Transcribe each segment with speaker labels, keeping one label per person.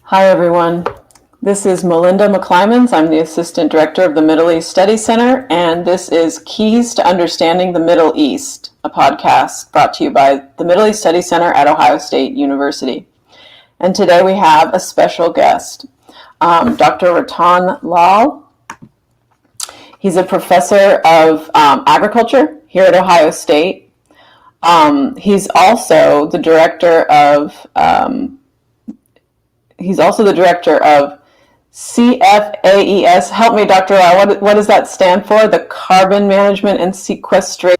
Speaker 1: Hi, everyone. This is Melinda McClymans. I'm the Assistant Director of the Middle East Study Center, and this is Keys to Understanding the Middle East, a podcast brought to you by the Middle East Study Center at Ohio State University. And today we have a special guest, Dr. Rattan Lal. He's a professor of agriculture here at Ohio State. He's also the director of CFAES. Help me, Dr. Lal. What does that stand for? The Carbon Management and Sequestration.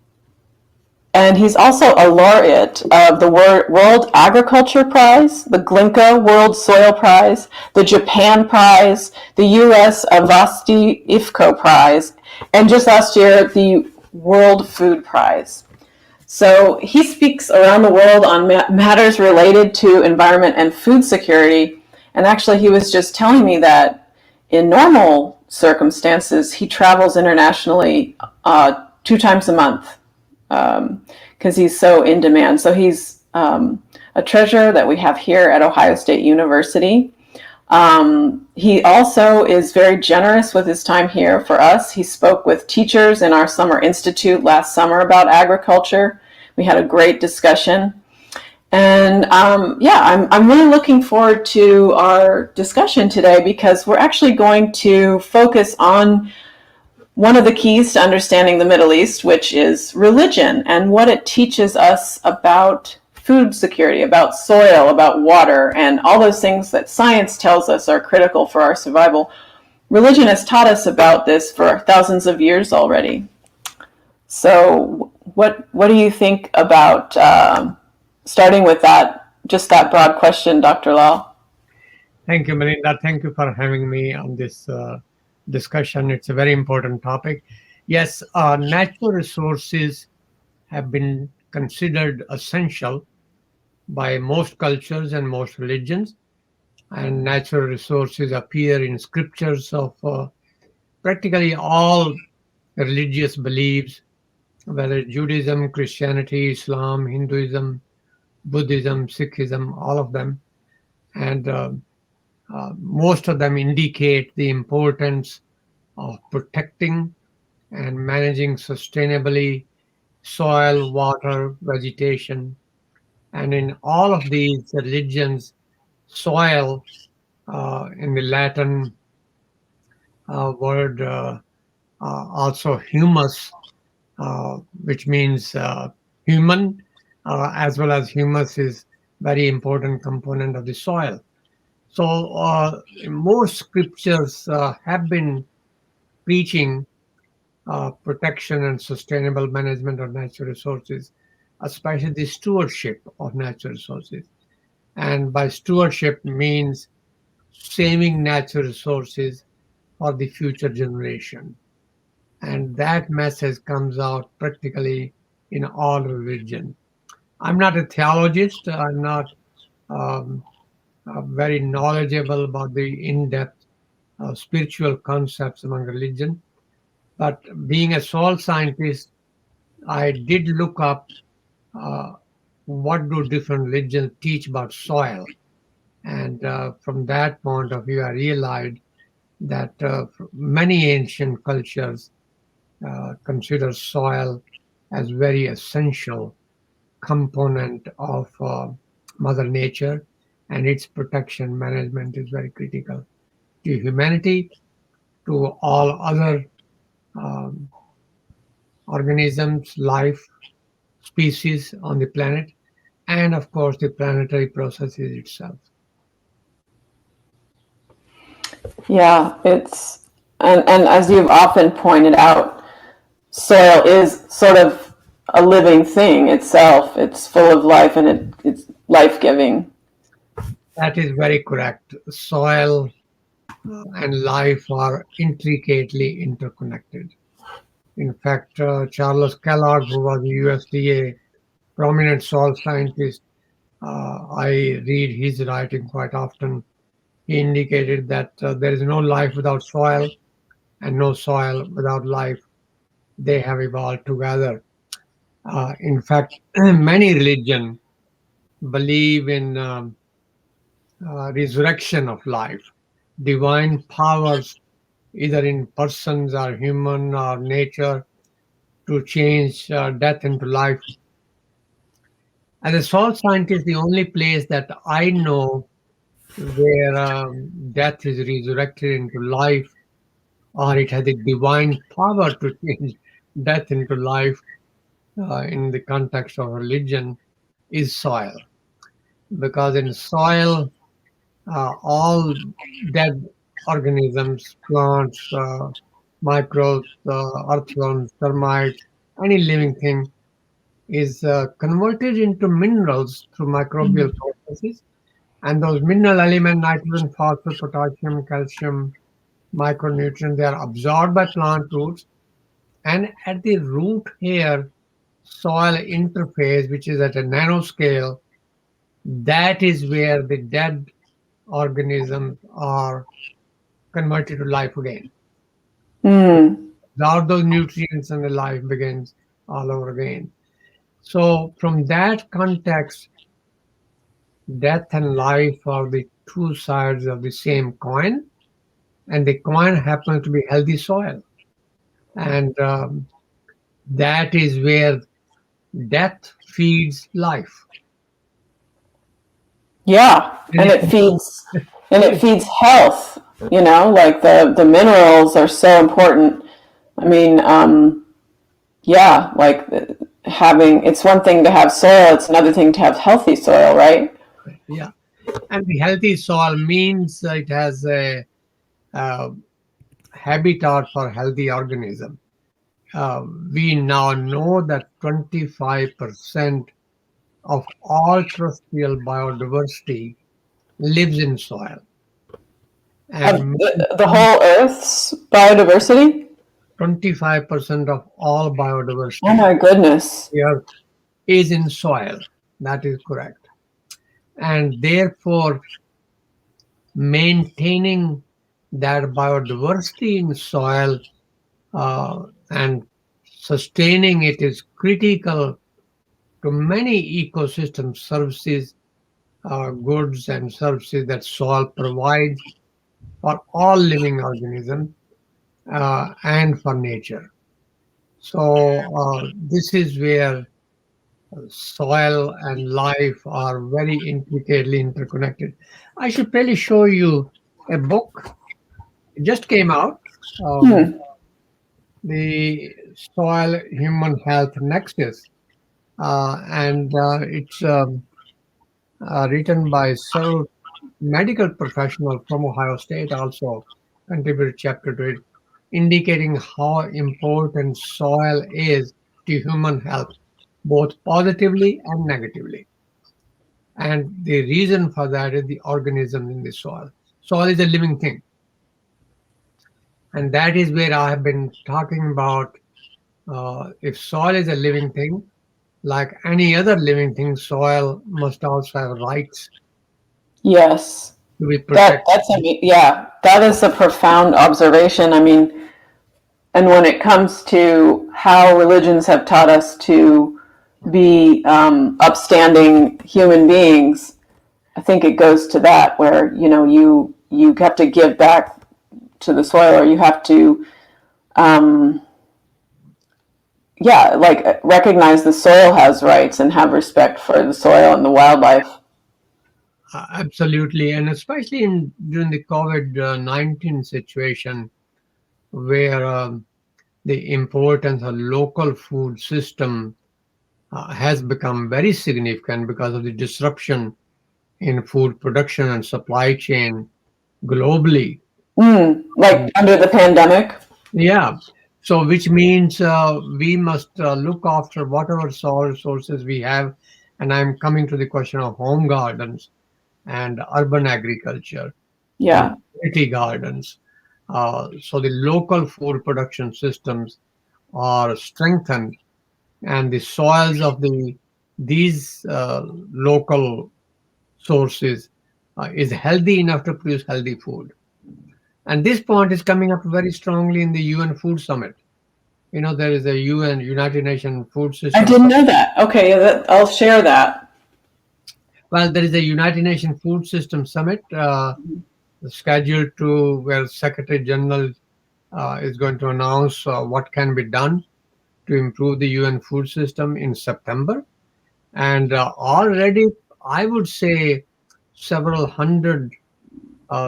Speaker 1: And he's also a laureate of the World Agriculture Prize, the Glinka World Soil Prize, the Japan Prize, the U.S. Avasti IFCO Prize, and just last year, the World Food Prize. So he speaks around the world on matters related to environment and food security. And actually, he was just telling me that in normal circumstances, he travels internationally 2 times a month because he's so in demand. So he's a treasure that we have here at Ohio State University. He also is very generous with his time here for us. He spoke with teachers in our summer institute last summer about agriculture. We had a great discussion. And I'm really looking forward to our discussion today because we're actually going to focus on one of the keys to understanding the Middle East, which is religion and what it teaches us about food security, about soil, about water, and all those things that science tells us are critical for our survival. Religion has taught us about this for thousands of years already. So what do you think about starting with that broad question, Dr. Lal?
Speaker 2: Thank you, Melinda. Thank you for having me on this discussion. It's a very important topic. Yes, natural resources have been considered essential by most cultures and most religions. And natural resources appear in scriptures of practically all religious beliefs, whether Judaism, Christianity, Islam, Hinduism, Buddhism, Sikhism, all of them. And most of them indicate the importance of protecting and managing sustainably soil, water, vegetation. And in all of these religions, soil, in the Latin word, also humus, which means human, as well as humus is very important component of the soil. So most scriptures have been preaching protection and sustainable management of natural resources, especially the stewardship of natural resources. And by stewardship means saving natural resources for the future generation. And that message comes out practically in all religion. I'm not a theologist. I'm not very knowledgeable about the in-depth spiritual concepts among religion. But being a soil scientist, I did look up what do different religions teach about soil. And from that point of view, I realized that many ancient cultures consider soil as very essential component of Mother Nature, and its protection management is very critical to humanity, to all other organisms, life, species on the planet, and of course the planetary processes itself.
Speaker 1: Yeah, and as you've often pointed out, soil is sort of a living thing itself. It's full of life and it's life-giving.
Speaker 2: That is very correct. Soil and life are intricately interconnected. In fact, Charles Kellogg, who was a USDA prominent soil scientist, I read his writing quite often. He indicated that there is no life without soil and no soil without life. They have evolved together. In fact, many religions believe in resurrection of life, divine powers, either in persons or human or nature, to change death into life. As a soul scientist, the only place that I know where death is resurrected into life, or it has a divine power to change death into life in the context of religion, is soil. Because in soil, all dead organisms, plants, microbes, earthworms, termites, any living thing is converted into minerals through microbial processes. And those mineral elements, nitrogen, phosphorus, potassium, calcium, micronutrients, they are absorbed by plant roots. And at the root hair soil interface, which is at a nanoscale, that is where the dead organisms are converted to life again.
Speaker 1: Mm.
Speaker 2: Without those nutrients, and the life begins all over again. So, from that context, death and life are the two sides of the same coin, and the coin happens to be healthy soil. And that is where death feeds life.
Speaker 1: Yeah,
Speaker 2: And
Speaker 1: and it feeds health, like the minerals are so important. I mean, yeah, like having it's one thing to have soil, it's another thing to have healthy soil, right?
Speaker 2: yeah, and the healthy soil means it has a uh, habitat for healthy organism. We now know that 25% of all terrestrial biodiversity lives in soil,
Speaker 1: Of
Speaker 2: and
Speaker 1: the whole Earth's biodiversity?
Speaker 2: 25% of all
Speaker 1: Oh
Speaker 2: biodiversity
Speaker 1: my goodness.
Speaker 2: here is in soil. That is correct. And therefore, maintaining that biodiversity in soil and sustaining it is critical to many ecosystem services, goods and services that soil provides for all living organisms and for nature. So this is where soil and life are very intricately interconnected. I should probably show you a book. It just came out. Um,
Speaker 1: Hmm.
Speaker 2: the Soil Human Health Nexus, and it's written by several medical professionals from Ohio State, also contributed chapter to it, indicating how important soil is to human health, both positively and negatively. And the reason for that is the organism in the soil. Soil is a living thing. And that is where I have been talking about if soil is a living thing, like any other living thing, soil must also have rights
Speaker 1: Yes.
Speaker 2: to be protected.
Speaker 1: Yeah, that is a profound observation. I mean, and when it comes to how religions have taught us to be upstanding human beings, I think it goes to that where you have to give back to the soil, or you have to um, yeah, like recognize the soil has rights and have respect for the soil and the wildlife.
Speaker 2: Absolutely, and especially in during the COVID-19 situation, where the importance of local food system has become very significant because of the disruption in food production and supply chain globally.
Speaker 1: Like under the pandemic.
Speaker 2: Yeah. So, which means we must look after whatever soil resources we have. And I'm coming to the question of home gardens and urban agriculture and
Speaker 1: Yeah.
Speaker 2: community gardens. So, the local food production systems are strengthened, and the soils of these local sources is healthy enough to produce healthy food. And this point is coming up very strongly in the UN Food Summit. You know, there is a UN, United Nations Food
Speaker 1: I
Speaker 2: System
Speaker 1: didn't know that. Okay, I'll share that.
Speaker 2: Well, there is a United Nations Food System Summit scheduled to where Secretary General is going to announce what can be done to improve the UN food system in September. And already, I would say, several hundred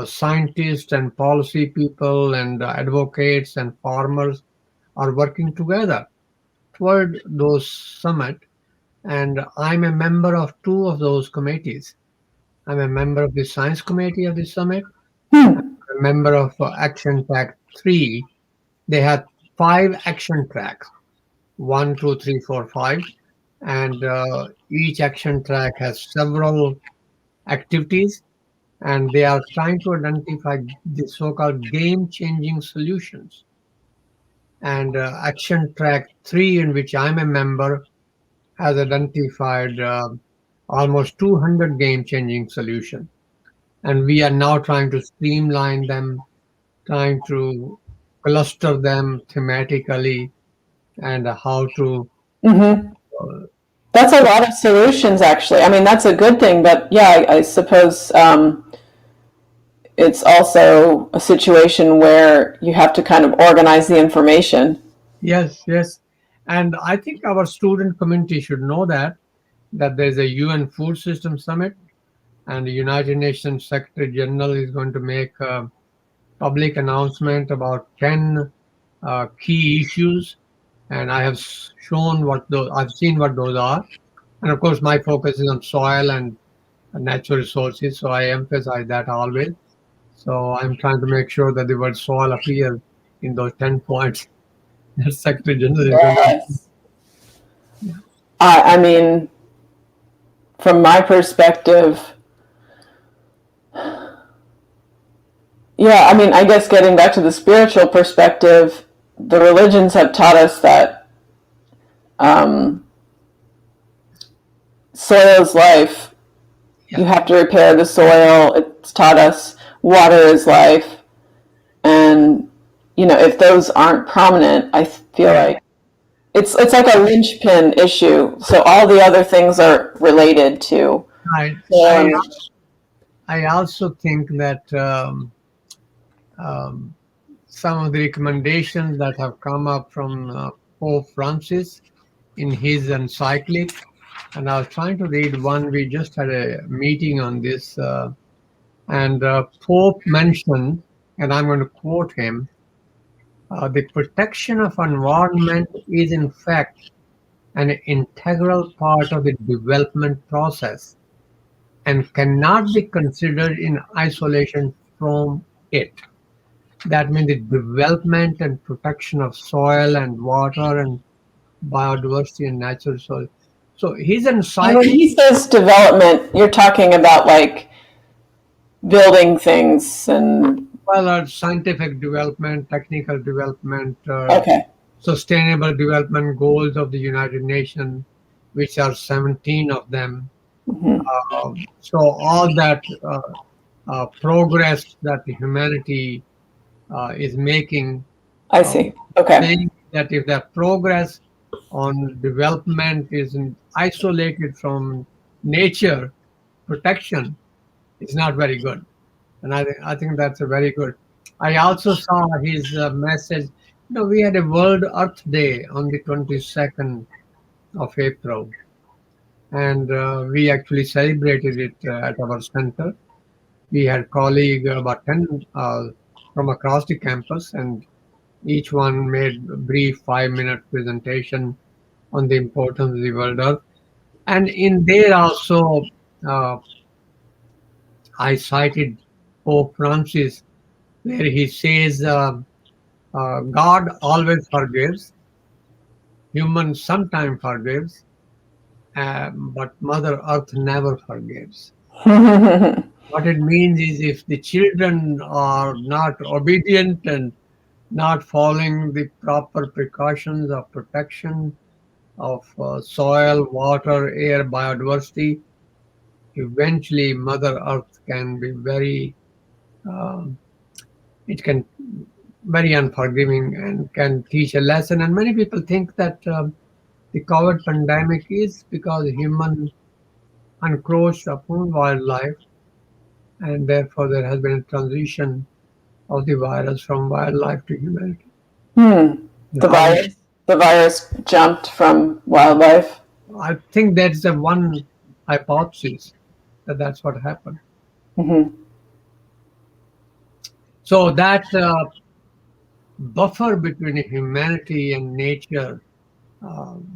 Speaker 2: scientists and policy people and advocates and farmers are working together toward those summit. And I'm a member of two of those committees. I'm a member of the science committee of the summit,
Speaker 1: Hmm.
Speaker 2: a member of Action Track 3. They have 5 action tracks: one, two, three, four, 5. And each action track has several activities, and they are trying to identify the so-called game-changing solutions. And Action Track 3, in which I'm a member, has identified almost 200 game-changing solutions. And we are now trying to streamline them, trying to cluster them thematically, and how to.
Speaker 1: Hmm.
Speaker 2: Uh,
Speaker 1: That's a lot of solutions, actually. I mean, that's a good thing, but yeah, I suppose it's also a situation where you have to kind of organize the information.
Speaker 2: yes, yes. And I think our student community should know that there's a UN Food System Summit, and the United Nations Secretary General is going to make a public announcement about 10 key issues, and I have shown what those. I've seen what those are, and of course, my focus is on soil and natural resources, so I emphasize that always. So I'm trying to make sure that the word soil appears in those 10 points that Secretary General is going to.
Speaker 1: Yes. I mean, from my perspective, yeah, I mean, I guess getting back to the spiritual perspective, the religions have taught us that um, soil is life. You have to repair the soil. It's taught us water is life. And, you know, if those aren't prominent, I feel like it's like a linchpin issue. So all the other things are related to.
Speaker 2: I, I,
Speaker 1: Um,
Speaker 2: I also think that um, some of the recommendations that have come up from Pope Francis in his encyclic, and I was trying to read one. We just had a meeting on this, and Pope mentioned, and I'm going to quote him: "The protection of environment is in fact an integral part of the development process and cannot be considered in isolation from it." That means the development and protection of soil and water and biodiversity and natural soil. So his
Speaker 1: and when
Speaker 2: encyclical,
Speaker 1: he says development, you're talking about like building things and
Speaker 2: well, scientific development, technical development,
Speaker 1: okay.
Speaker 2: sustainable development goals of the United Nations, which are 17 of them.
Speaker 1: Hmm.
Speaker 2: So all that progress that humanity is making,
Speaker 1: I
Speaker 2: uh,
Speaker 1: see. Okay.
Speaker 2: saying that if that progress on development is isolated from nature protection, it's not very good. And I think that's a very good. I also saw his message. We had a World Earth Day on the 22nd of April, and we actually celebrated it at our center. We had colleagues, about 10 from across the campus, and each one made a brief 5-minute presentation on the importance of the World Earth. And in there also, uh, I cited Pope Francis, where he says, God always forgives, human sometimes forgives, but Mother Earth never forgives. What it means is if the children are not obedient and not following the proper precautions of protection of soil, water, air, biodiversity, eventually Mother Earth can be um, it can very unforgiving and can teach a lesson. And many people think that the COVID pandemic is because human encroached upon wildlife, and therefore there has been a transition of the virus from wildlife to humanity.
Speaker 1: Hmm.
Speaker 2: And
Speaker 1: The
Speaker 2: how
Speaker 1: virus, the virus jumped from wildlife.
Speaker 2: I think that's the one hypothesis that that's what happened.
Speaker 1: Hmm.
Speaker 2: So that buffer between humanity and nature,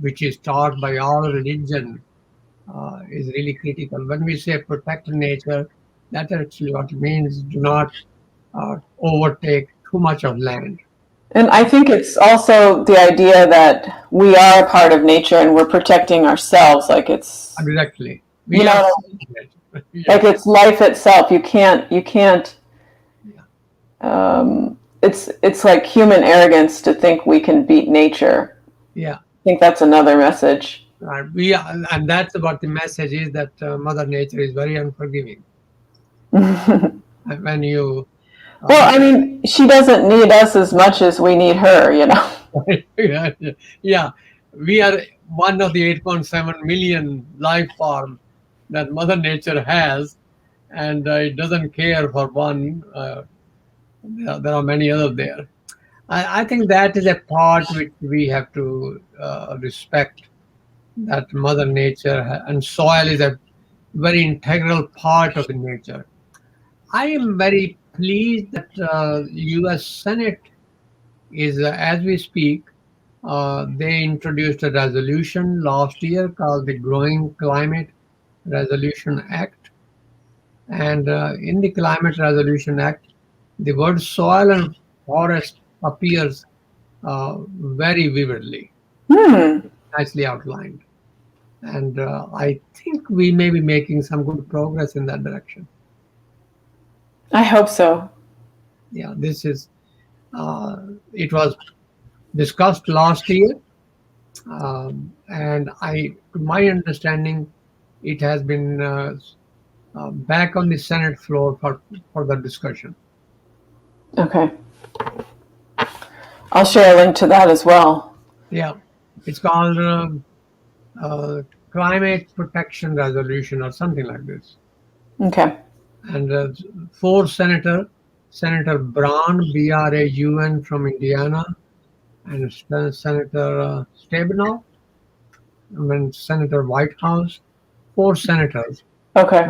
Speaker 2: which is taught by all religion, is really critical. When we say protect nature, that's actually what it means. Do not overtake too much of land.
Speaker 1: And I think it's also the idea that we are a part of nature and we're protecting ourselves. Like it's,
Speaker 2: Exactly.
Speaker 1: you
Speaker 2: We are
Speaker 1: know, like
Speaker 2: yes.
Speaker 1: it's life itself. You can't.
Speaker 2: Yeah.
Speaker 1: It's like human arrogance to think we can beat nature.
Speaker 2: Yeah.
Speaker 1: I think that's another message.
Speaker 2: We are, and that's what the message is, that Mother Nature is very unforgiving.
Speaker 1: Well,
Speaker 2: And when you,
Speaker 1: I mean, she doesn't need us as much as we need her, you know?
Speaker 2: yeah, yeah, we are one of the 8.7 million life forms that Mother Nature has, and it doesn't care for one. There are many others there. I think that is a part which we have to respect, that Mother Nature and soil is a very integral part of the nature. I am very pleased that U.S. Senate is, as we speak, they introduced a resolution last year called the Growing Climate Resolution Act. And in the Climate Resolution Act, the word soil and forest appears very vividly,
Speaker 1: Hmm.
Speaker 2: nicely outlined. And I think we may be making some good progress in that direction.
Speaker 1: I hope so.
Speaker 2: Yeah, this is, uh, it was discussed last year, and to my understanding, it has been back on the Senate floor for the discussion.
Speaker 1: Okay. I'll share a link to that as well.
Speaker 2: Yeah, it's called uh, Climate Protection Resolution or something like this.
Speaker 1: Okay.
Speaker 2: And four Senator Braun, Braun from Indiana, and Senator Stabenow, and then Senator Whitehouse, four senators
Speaker 1: Okay.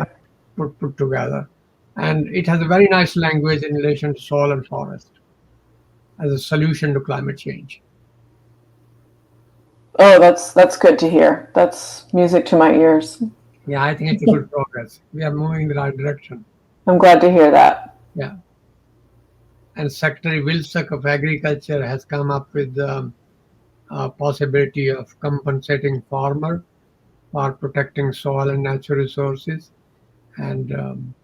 Speaker 2: put together. And it has a very nice language in relation to soil and forest as a solution to climate change.
Speaker 1: Oh, that's good to hear. That's music to my ears.
Speaker 2: Yeah, I think it's a good progress. We are moving in the right direction.
Speaker 1: I'm glad to hear that.
Speaker 2: Yeah. And Secretary Vilsack of Agriculture has come up with the possibility of compensating farmer for protecting soil and natural resources. And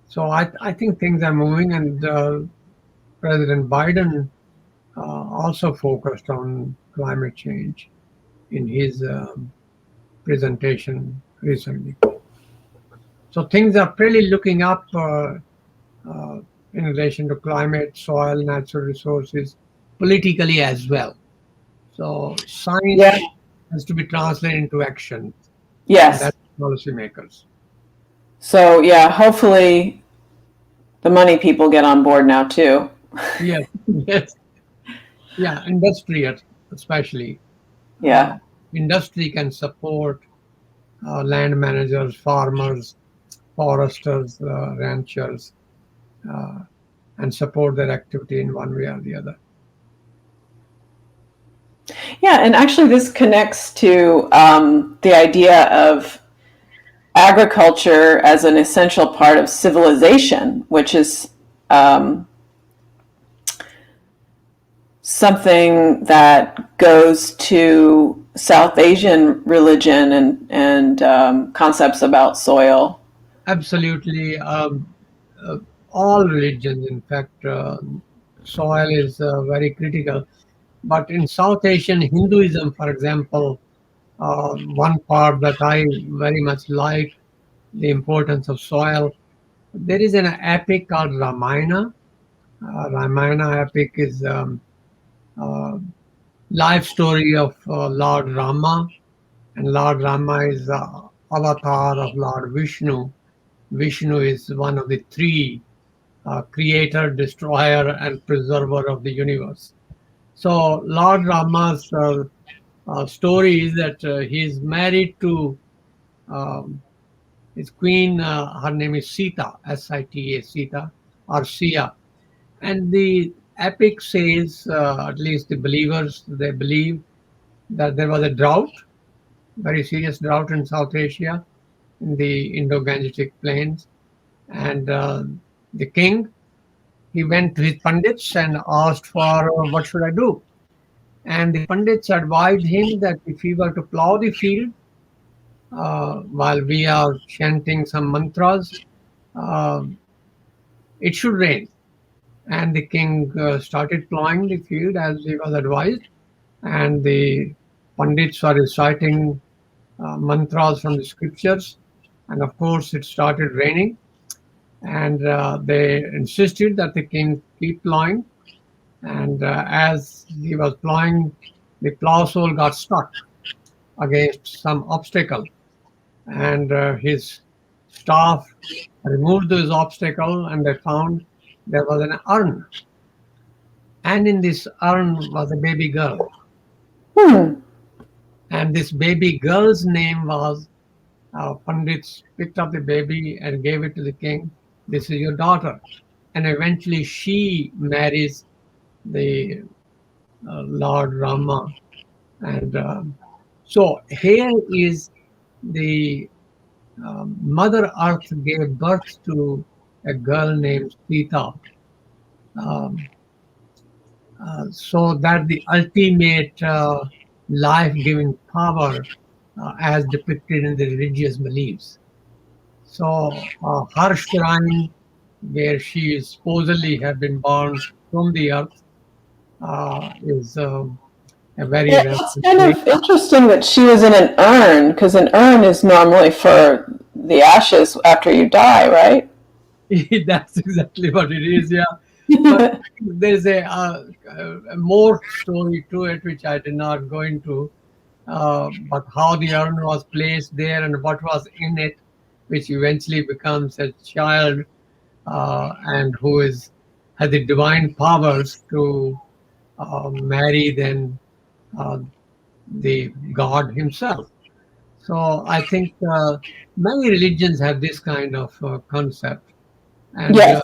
Speaker 2: so I think things are moving, and President Biden also focused on climate change in his presentation recently. So things are really looking up in relation to climate, soil, natural resources, politically as well. So
Speaker 1: Yeah.
Speaker 2: science has to be translated into action, and
Speaker 1: Yes.
Speaker 2: that's policymakers.
Speaker 1: So yeah, hopefully the money people get on board now too.
Speaker 2: Yes, yes, yeah, industry especially. Uh,
Speaker 1: Yeah.
Speaker 2: Industry can support land managers, farmers, foresters, ranchers, uh, and support their activity in one way or the other.
Speaker 1: Yeah, and actually this connects to the idea of agriculture as an essential part of civilization, which is um, something that goes to South Asian religion and concepts about soil.
Speaker 2: Absolutely. Uh, all religions, in fact, soil is very critical. But in South Asian Hinduism, for example, one part that I very much like the importance of soil. There is an epic called Ramayana. Ramayana epic is uh, life story of Lord Rama, and Lord Rama is avatar of Lord Vishnu. Vishnu is one of the three creator, destroyer, and preserver of the universe. So Lord Rama's story is that he is married to um, his queen. Her name is Sita, Sita, Sita, or Sia. And the epic says, at least the believers, they believe that there was a drought, very serious drought in South Asia, in the Indo-Gangetic plains. And the king, he went to his pandits and asked for what should I do? And the pandits advised him that if he were to plow the field while we are chanting some mantras, uh, it should rain. And the king started plowing the field as he was advised, and the pandits were reciting mantras from the scriptures, and of course it started raining, and they insisted that the king keep plowing, and as he was plowing, the plow sole got stuck against some obstacle, and his staff removed this obstacle, and they found there was an urn, and in this urn was a baby girl,
Speaker 1: Hmm.
Speaker 2: and this baby girl's name was, Pandits picked up the baby and gave it to the king. This is your daughter. And eventually she marries the Lord Rama. And so here is the Mother Earth gave birth to a girl named Sita. Um, so that the ultimate life-giving power as depicted in the religious beliefs. So her shrine, where she is supposedly have been born from the earth, is a very
Speaker 1: Yeah,
Speaker 2: reverent
Speaker 1: it's kind
Speaker 2: place.
Speaker 1: of interesting that she was in an urn, because an urn is normally for the ashes after you die, right?
Speaker 2: That's exactly what it is, yeah. But there's a more story to it, which I did not go into, but how the urn was placed there and what was in it, which eventually becomes a child and who is has the divine powers to marry then uh, the God Himself. So I think many religions have this kind of concept, and
Speaker 1: Yes.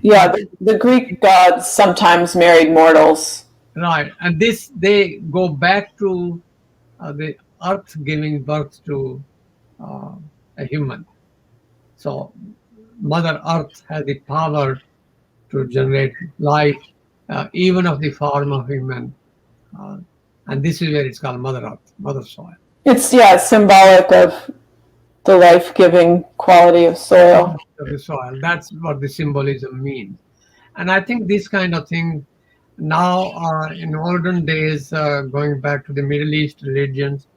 Speaker 1: Yeah, the Greek gods sometimes married mortals.
Speaker 2: right, and this they go back to the earth giving birth to uh, a human. So Mother Earth has the power to generate life, even of the form of human. Uh, and this is where it's called Mother Earth, Mother Soil.
Speaker 1: It's, yeah, symbolic of the life-giving quality of soil.
Speaker 2: Of the soil. That's what the symbolism means. And I think this kind of thing now, in olden days, going back to the Middle East religions,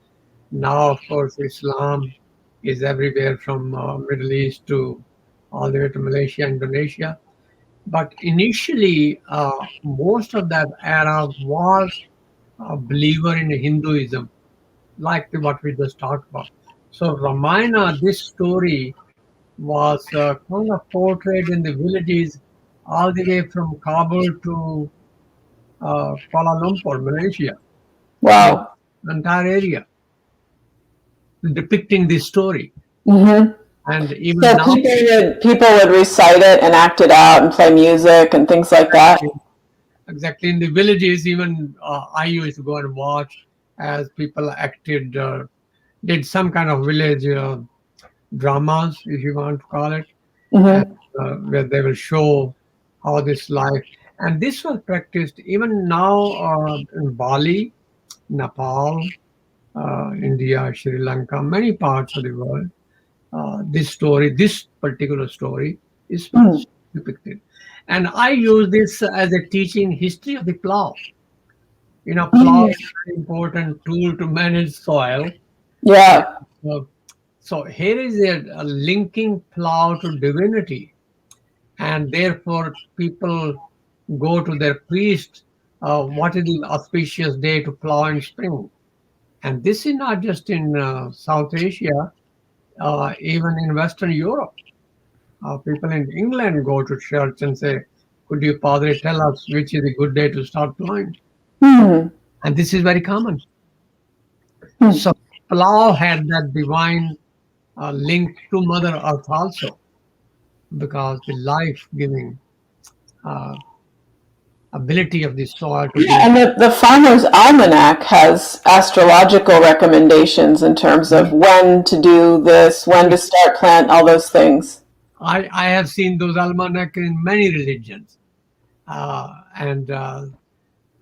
Speaker 2: now, of course, Islam is everywhere from Middle East to all the way to Malaysia, Indonesia. But initially, most of that era was a believer in Hinduism, like what we just talked about. So Ramayana, this story was kind of portrayed in the villages all the way from Kabul to Kuala Lumpur, Malaysia, the
Speaker 1: Wow.
Speaker 2: entire area, depicting this story.
Speaker 1: Hmm.
Speaker 2: And even
Speaker 1: So
Speaker 2: now,
Speaker 1: people would recite it and act it out and play music and things like that.
Speaker 2: exactly in the villages, even I used to go and watch as people acted, did some kind of village dramas, if you want to call it, and
Speaker 1: Hmm.
Speaker 2: where they will show how this life. And this was practiced even now in Bali, Nepal, India, Sri Lanka, many parts of the world. This story, this particular story, is
Speaker 1: Mm.
Speaker 2: depicted. And I use this as a teaching history of the plow. Plow
Speaker 1: Mm.
Speaker 2: is a very important tool to manage soil. And
Speaker 1: Yeah.
Speaker 2: so here is a linking plow to divinity, and therefore people go to their priest. What is the auspicious day to plow in spring? And this is not just in South Asia. Even in Western Europe, people in England go to church and say, "Could you, Padre, tell us which is a good day to start plowing?"
Speaker 1: Hmm.
Speaker 2: And this is very common.
Speaker 1: Hmm.
Speaker 2: So plow had that divine link to Mother Earth also, because the life-giving uh, ability of the soil to
Speaker 1: Yeah,
Speaker 2: give.
Speaker 1: and the Farmer's Almanac has astrological recommendations in terms of when to do this, when to start plant, all those things.
Speaker 2: I have seen those almanac in many religions, and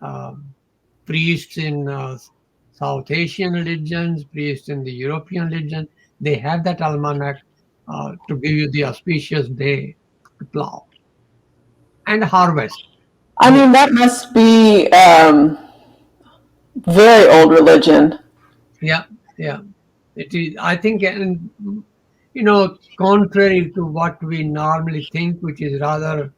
Speaker 2: um, priests in South Asian religions, priests in the European religion, they have that almanac to give you the auspicious day to plow and harvest
Speaker 1: I
Speaker 2: both.
Speaker 1: mean, that must be very old religion.
Speaker 2: Yeah, yeah. It is. I think, and contrary to what we normally think, which is rather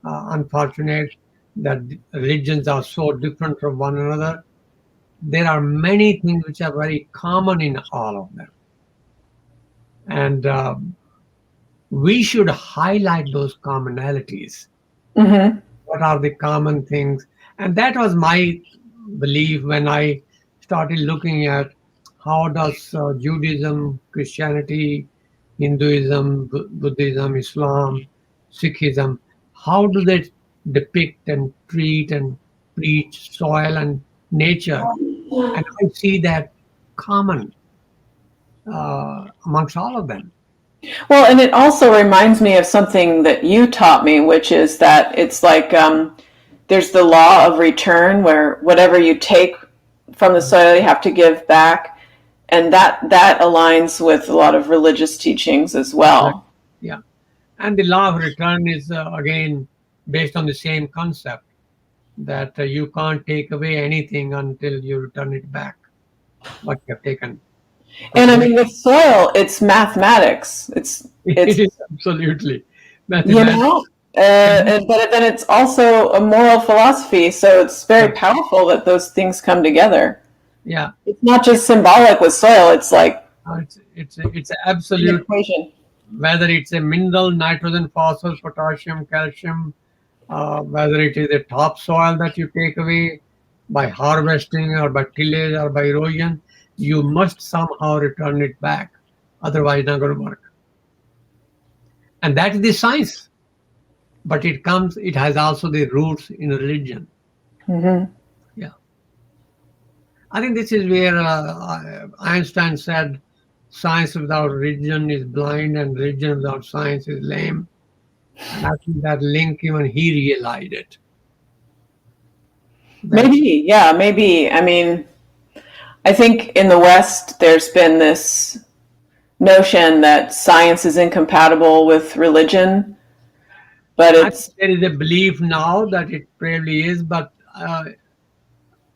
Speaker 2: unfortunate, that religions are so different from one another. There are many things which are very common in all of them, and we should highlight those commonalities.
Speaker 1: Hmm.
Speaker 2: What are the common things? And that was my belief when I started looking at how does Judaism, Christianity, Hinduism, Buddhism, Islam, Sikhism, how do they depict and treat and preach soil and nature? And I see that common amongst all of them.
Speaker 1: Well, and it also reminds me of something that you taught me, which is that it's like there's the law of return, where whatever you take from the soil, you have to give back, and that aligns with a lot of religious teachings as
Speaker 2: Right.
Speaker 1: well.
Speaker 2: Yeah. And the law of return is again based on the same concept that you can't take away anything until you return it back, what you have taken.
Speaker 1: And
Speaker 2: Because
Speaker 1: I mean, with soil, it's mathematics.
Speaker 2: it
Speaker 1: It's
Speaker 2: is absolutely
Speaker 1: you
Speaker 2: mathematics.
Speaker 1: know, but then it's also a moral philosophy. So it's very powerful that those things come together.
Speaker 2: Yeah,
Speaker 1: It's not just symbolic with soil. It's like
Speaker 2: it's
Speaker 1: an
Speaker 2: absolute.
Speaker 1: equation.
Speaker 2: Whether it's a mineral, nitrogen, phosphorus, potassium, calcium, whether it is a topsoil that you take away by harvesting or by tillage or by erosion, you must somehow return it back. Otherwise, it's not going to work. And that is the science. But it has also the roots in religion.
Speaker 1: Hmm.
Speaker 2: Yeah. I think this is where Einstein said, science without religion is blind and religion without science is lame. And I think that link, even he realized it. That
Speaker 1: Maybe, yeah, maybe. I mean, I think in the West, there's been this notion that science is incompatible with religion, but
Speaker 2: I think
Speaker 1: it's
Speaker 2: there is a belief now that it probably is, but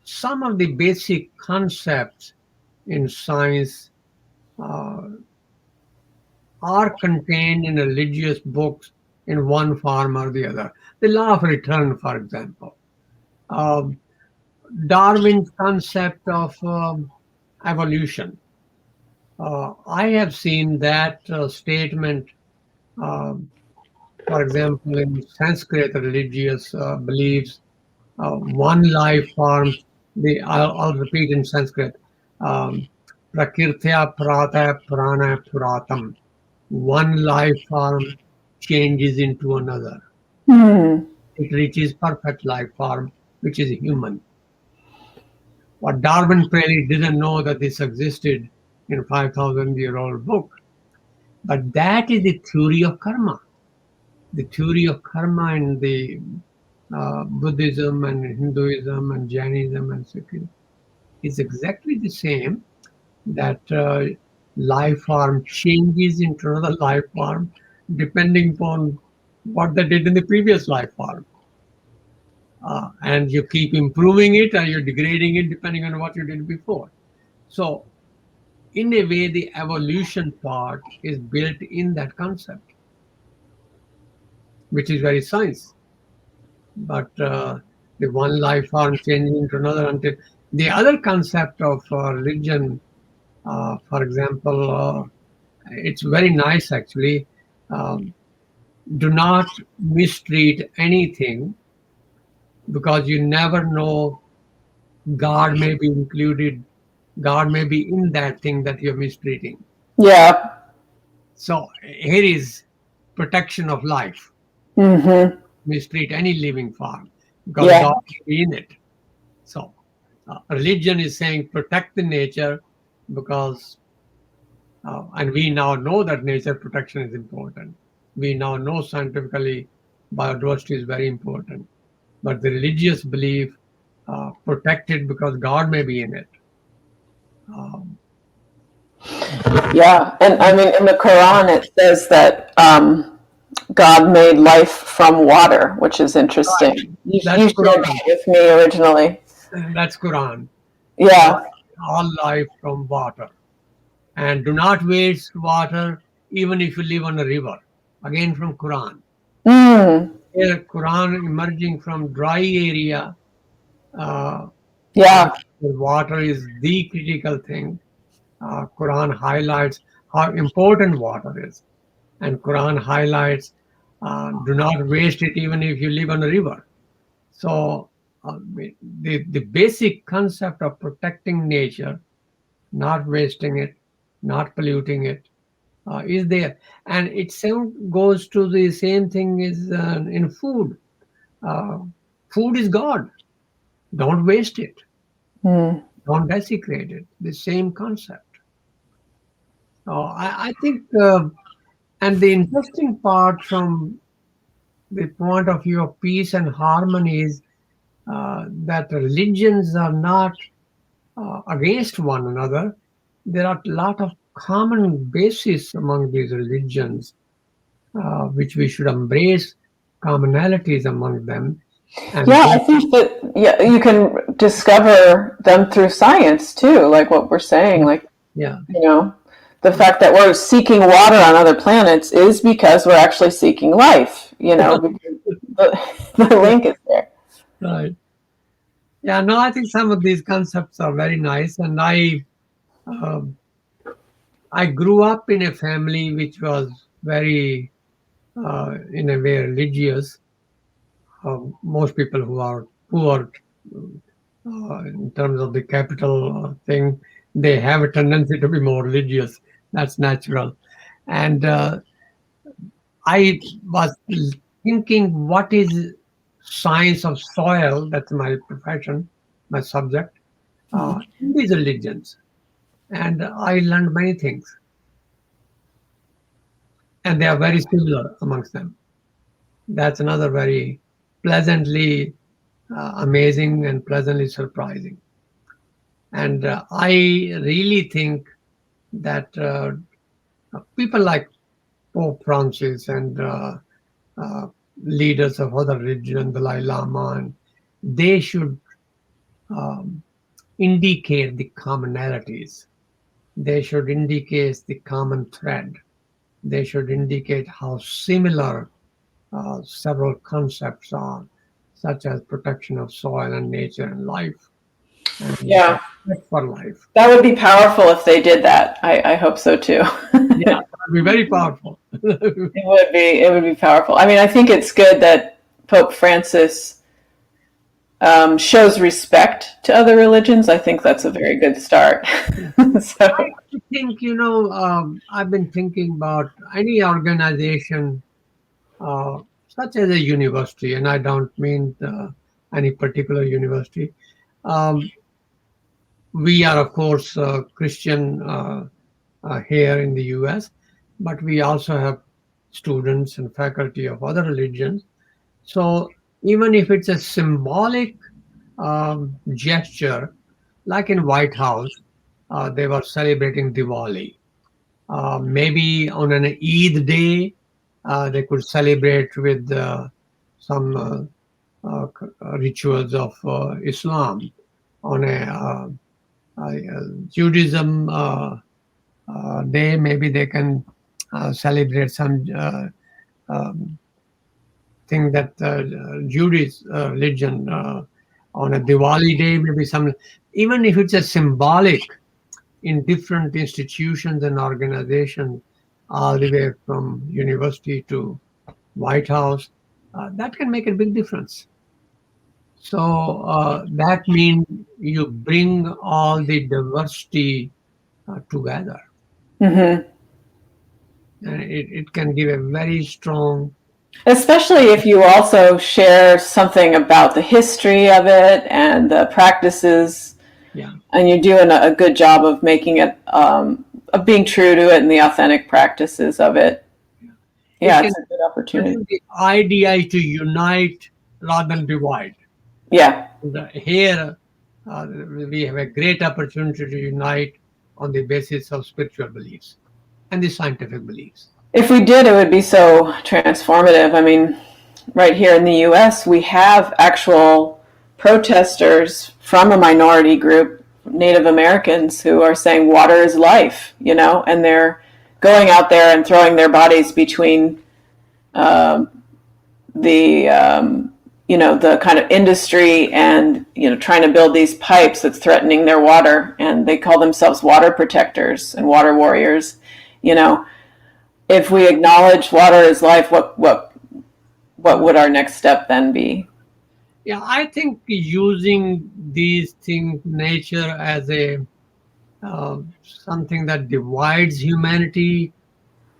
Speaker 2: some of the basic concepts in science uh, are contained in religious books in one form or the other. The law of return, for example, um, Darwin's concept of evolution. I have seen that statement, um for example, in Sanskrit religious beliefs, one life form. I'll repeat in Sanskrit. Um, Prakirtya prata prana puratam. One life form changes into another.
Speaker 1: hmm.
Speaker 2: It reaches perfect life form, which is human. What Darwin probably didn't know that this existed in a 5,000-year-old book. But that is the theory of karma. The theory of karma in the Buddhism and Hinduism and Jainism and Sikhism is exactly the same, that life form changes into another life form depending upon what they did in the previous life form. And you keep improving it or you're degrading it depending on what you did before. So, in a way, the evolution part is built in that concept, which is very science. But the one life form changing into another until the other concept of religion, for example, It's very nice actually. Um, do not mistreat anything, because you never know, God may be included, God may be in that thing that you're mistreating.
Speaker 1: Yeah.
Speaker 2: So here is protection of life.
Speaker 1: Mm-hmm.
Speaker 2: Mistreat any living form, because
Speaker 1: Yeah.
Speaker 2: God may be in it. So religion is saying protect the nature, because and we now know that nature protection is important. We now know scientifically biodiversity is very important. But the religious belief, protect it because God may be in it. Um,
Speaker 1: Yeah. And I mean, in the Quran, it says that God made life from water, which is interesting. You
Speaker 2: that's
Speaker 1: shared
Speaker 2: Quran.
Speaker 1: that with me originally.
Speaker 2: That's Quran. God,
Speaker 1: Yeah.
Speaker 2: all life from water. And do not waste water even if you live on a river. Again from Quran.
Speaker 1: Mm.
Speaker 2: Here, Quran emerging from dry area, uh,
Speaker 1: Yeah.
Speaker 2: where water is the critical thing. Quran highlights how important water is, and Quran highlights do not waste it even if you live on a river. So the basic concept of protecting nature, not wasting it, not polluting it, is there, and it same goes to the same thing is in food. Uh, Food is God. Don't waste it.
Speaker 1: Mm.
Speaker 2: Don't desecrate it. The same concept. So I think, and the interesting part from the point of view of peace and harmony is that religions are not against one another. There are a lot of common basis among these religions, which we should embrace commonalities among them. And
Speaker 1: Yeah, I think that yeah, you can discover them through science too, like what we're saying. Like,
Speaker 2: yeah,
Speaker 1: you know, the fact that we're seeking water on other planets is because we're actually seeking life, you know, because the link is there.
Speaker 2: right. Yeah, no, I think some of these concepts are very nice, and um, I grew up in a family which was very, in a way, religious. Most people who are poor, in terms of the capital thing, they have a tendency to be more religious. That's natural. And I was thinking, what is science of soil? That's my profession, my subject. In these religions, and I learned many things, and they are very similar amongst them. That's another very pleasantly amazing and pleasantly surprising. And I really think that people like Pope Francis and uh, leaders of other religions, the Dalai Lama, and they should um, indicate the commonalities. They should indicate the common thread. They should indicate how similar several concepts are, such as protection of soil and nature and life, and
Speaker 1: Yeah,
Speaker 2: respect for life.
Speaker 1: that would be powerful if they did that. I hope so too.
Speaker 2: Yeah, that would be very powerful.
Speaker 1: It would be. It would be powerful. I mean, I think it's good that Pope Francis shows respect to other religions. I think that's a very good start. So,
Speaker 2: I think, I've been thinking about any organization, such as a university, and I don't mean any particular university. Um, we are, of course, Christian here in the US, but we also have students and faculty of other religions. So even if it's a symbolic gesture, like in White House, they were celebrating Diwali. Maybe on an Eid day, they could celebrate with some rituals of Islam. On a Judaism day, maybe they can celebrate some um, thing that Judaism religion on a Diwali day, maybe some, even if it's a symbolic in different institutions and organizations. all the way from university to White House, that can make a big difference. So that means you bring all the diversity together.
Speaker 1: Mm-hmm.
Speaker 2: And it can give a very strong.
Speaker 1: Especially if you also share something about the history of it and the practices,
Speaker 2: Yeah.
Speaker 1: and you're doing a good job of making it, of being true to it and the authentic practices of it. Yeah,
Speaker 2: It
Speaker 1: it's
Speaker 2: can
Speaker 1: a good opportunity.
Speaker 2: the idea is to unite rather than divide.
Speaker 1: Yeah.
Speaker 2: Here, we have a great opportunity to unite on the basis of spiritual beliefs and the scientific beliefs.
Speaker 1: If we did, it would be so transformative. I mean, right here in the US, we have actual protesters from a minority group, Native Americans, who are saying water is life, and they're going out there and throwing their bodies between the kind of industry and, trying to build these pipes that's threatening their water. And they call themselves water protectors and water warriors. If we acknowledge water is life, what would our next step then be?
Speaker 2: Yeah, I think using these things, nature, as a something that divides humanity,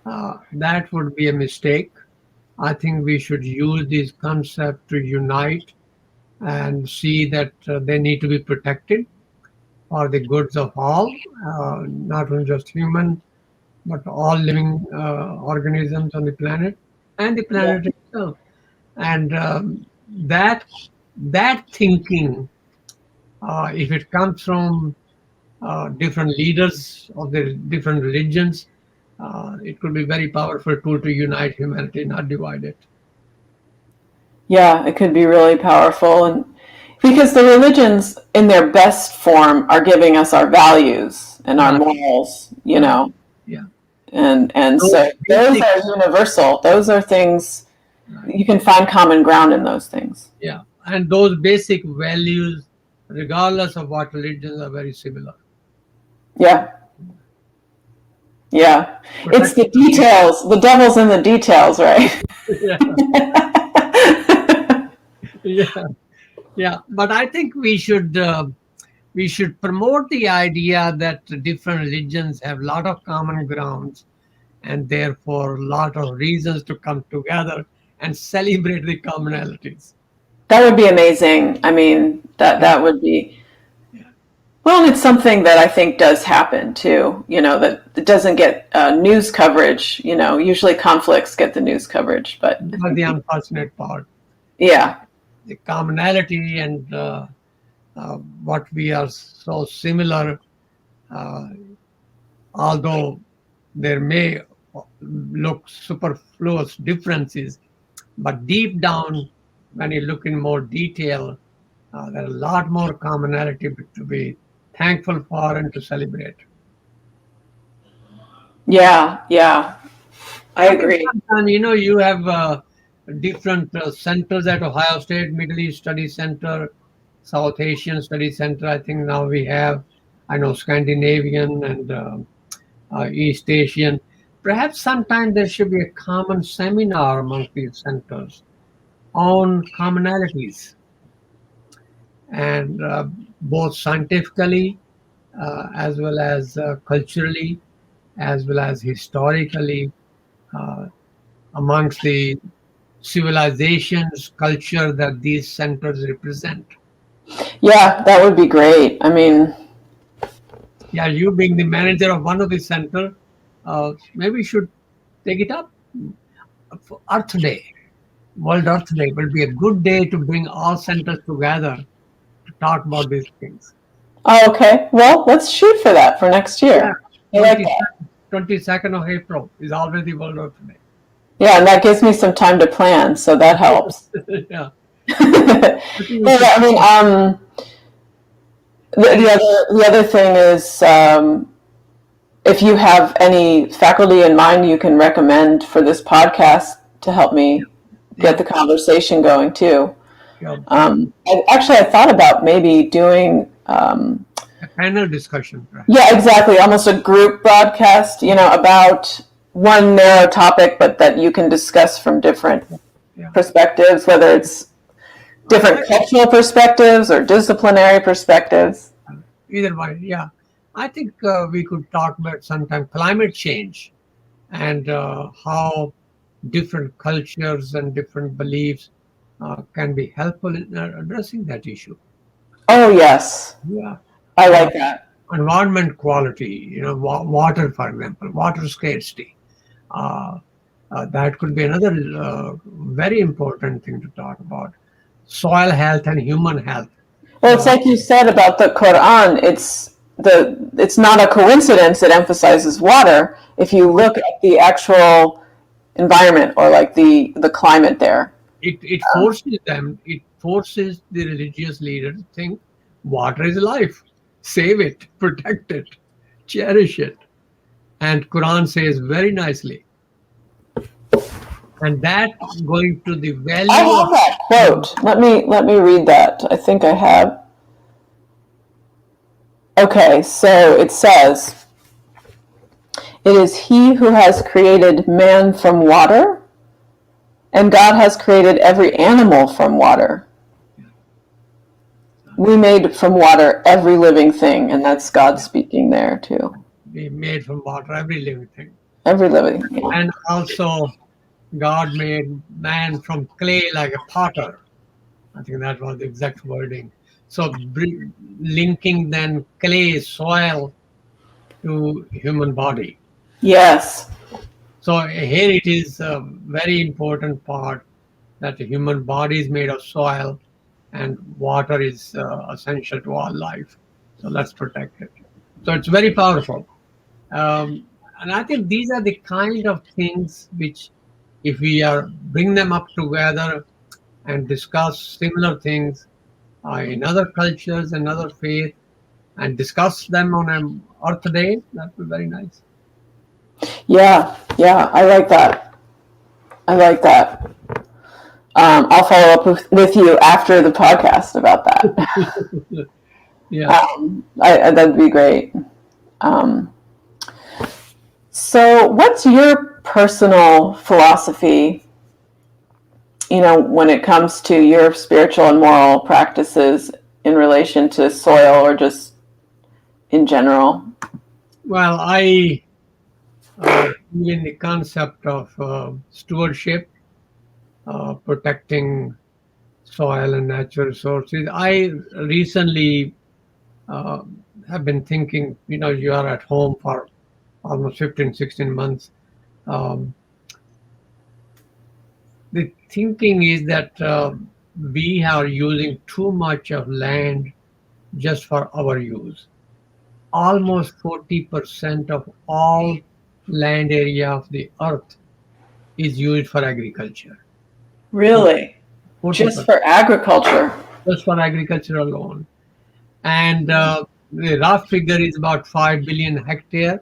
Speaker 2: that would be a mistake. I think we should use this concept to unite and see that they need to be protected for the goods of all, not only just human, but all living organisms on the planet and the
Speaker 1: Yeah.
Speaker 2: planet itself. And that that thinking, if it comes from different leaders of the different religions, it could be very powerful tool to unite humanity, not divide it.
Speaker 1: Yeah, it could be really powerful, and because the religions in their best form are giving us our values and our
Speaker 2: Right,
Speaker 1: morals,
Speaker 2: right, yeah.
Speaker 1: and
Speaker 2: Those
Speaker 1: so those
Speaker 2: basic,
Speaker 1: are universal. Those are things
Speaker 2: right,
Speaker 1: you can find common ground in those things.
Speaker 2: yeah, and those basic values, regardless of what religions, are very similar.
Speaker 1: Yeah, yeah. It's
Speaker 2: Protect
Speaker 1: the
Speaker 2: the people.
Speaker 1: details. The devil's in the details, right?
Speaker 2: Yeah, yeah, yeah. But I think we should promote the idea that different religions have a lot of common grounds and therefore a lot of reasons to come together and celebrate the commonalities.
Speaker 1: That would be amazing. I mean,
Speaker 2: Yeah,
Speaker 1: that would be.
Speaker 2: yeah.
Speaker 1: Well, and it's something that I think does happen too, that it doesn't get news coverage. Usually conflicts get the news coverage, but I
Speaker 2: But
Speaker 1: think,
Speaker 2: the unfortunate part,
Speaker 1: yeah,
Speaker 2: the commonality and what we are so similar, uh, although there may look superfluous differences, but deep down, when you look in more detail, there are a lot more commonality to be thankful for and to celebrate.
Speaker 1: yeah, yeah, I
Speaker 2: I think
Speaker 1: agree.
Speaker 2: sometimes, you have different centers at Ohio State, Middle East Study Center, South Asian Study Center. I think now we have, I know, Scandinavian and East Asian. Perhaps sometime there should be a common seminar among these centers on commonalities and both scientifically as well as culturally as well as historically uh, amongst the civilizations, culture that these centers represent.
Speaker 1: Yeah, that would be great. I mean,
Speaker 2: Yeah, you being the manager of one of the center, maybe you should take it up. For Earth Day, World Earth Day will be a good day to bring all centers together to talk about these things.
Speaker 1: oh, okay. Well, let's shoot for that for next
Speaker 2: Yeah,
Speaker 1: year. I like
Speaker 2: 20,
Speaker 1: that.
Speaker 2: 22nd of April is already World Earth Day.
Speaker 1: Yeah, and that gives me some time to plan, so that helps.
Speaker 2: Yeah,
Speaker 1: Yeah,
Speaker 2: I think we should.
Speaker 1: I mean, the other thing is, if you have any faculty in mind you can recommend for this podcast to help me get
Speaker 2: Yeah,
Speaker 1: the conversation going too.
Speaker 2: yeah.
Speaker 1: I thought about maybe doing,
Speaker 2: A panel discussion, perhaps.
Speaker 1: yeah, exactly, almost a group broadcast, about one narrow topic, but that you can discuss from different
Speaker 2: Yeah.
Speaker 1: perspectives, whether it's different cultural perspectives or disciplinary perspectives.
Speaker 2: Either way, yeah. I think we could talk about sometime climate change and how different cultures and different beliefs can be helpful in addressing that issue.
Speaker 1: Oh, yes.
Speaker 2: Yeah.
Speaker 1: I
Speaker 2: Uh,
Speaker 1: like that.
Speaker 2: environment quality, water, for example, water scarcity. Uh, that could be another very important thing to talk about. Soil health and human health.
Speaker 1: Well, it's like you said about the Quran. It's not a coincidence it emphasizes water. If you look at the actual environment or like the climate there.
Speaker 2: It forces them, it forces the religious leader to think water is life. Save it, protect it, cherish it. And Quran says very nicely. And that going to the
Speaker 1: I
Speaker 2: value
Speaker 1: have
Speaker 2: of
Speaker 1: that quote. Let me read that. I think I have. Okay, so it says, "It is He who has created man from water, and God has created every animal from water. We made from water every living thing," and that's God speaking there too.
Speaker 2: we made from water every living thing.
Speaker 1: Every living thing.
Speaker 2: And also God made man from clay like a potter. I think that was the exact wording. So linking then clay, soil to human body.
Speaker 1: Yes.
Speaker 2: So here it is a very important part that the human body is made of soil and water is essential to all life. So let's protect it. So it's very powerful. And I think these are the kind of things which, if we are bring them up together and discuss similar things in other cultures and other faiths, and discuss them on an Earth Day, that would be very nice.
Speaker 1: Yeah, I like that. I like that. I'll follow up with you after the podcast about that.
Speaker 2: Yeah.
Speaker 1: That'd be great. So, what's your personal philosophy, when it comes to your spiritual and moral practices in relation to soil or just in general?
Speaker 2: Well, I believe in the concept of stewardship, protecting soil and natural resources. I recently have been thinking, you are at home for almost 15, 16 months. The thinking is that we are using too much of land just for our use. Almost 40% of all land area of the earth is used for agriculture.
Speaker 1: Really?
Speaker 2: 40%,
Speaker 1: Just for agriculture?
Speaker 2: just for agriculture alone. And the rough figure is about 5 billion hectare.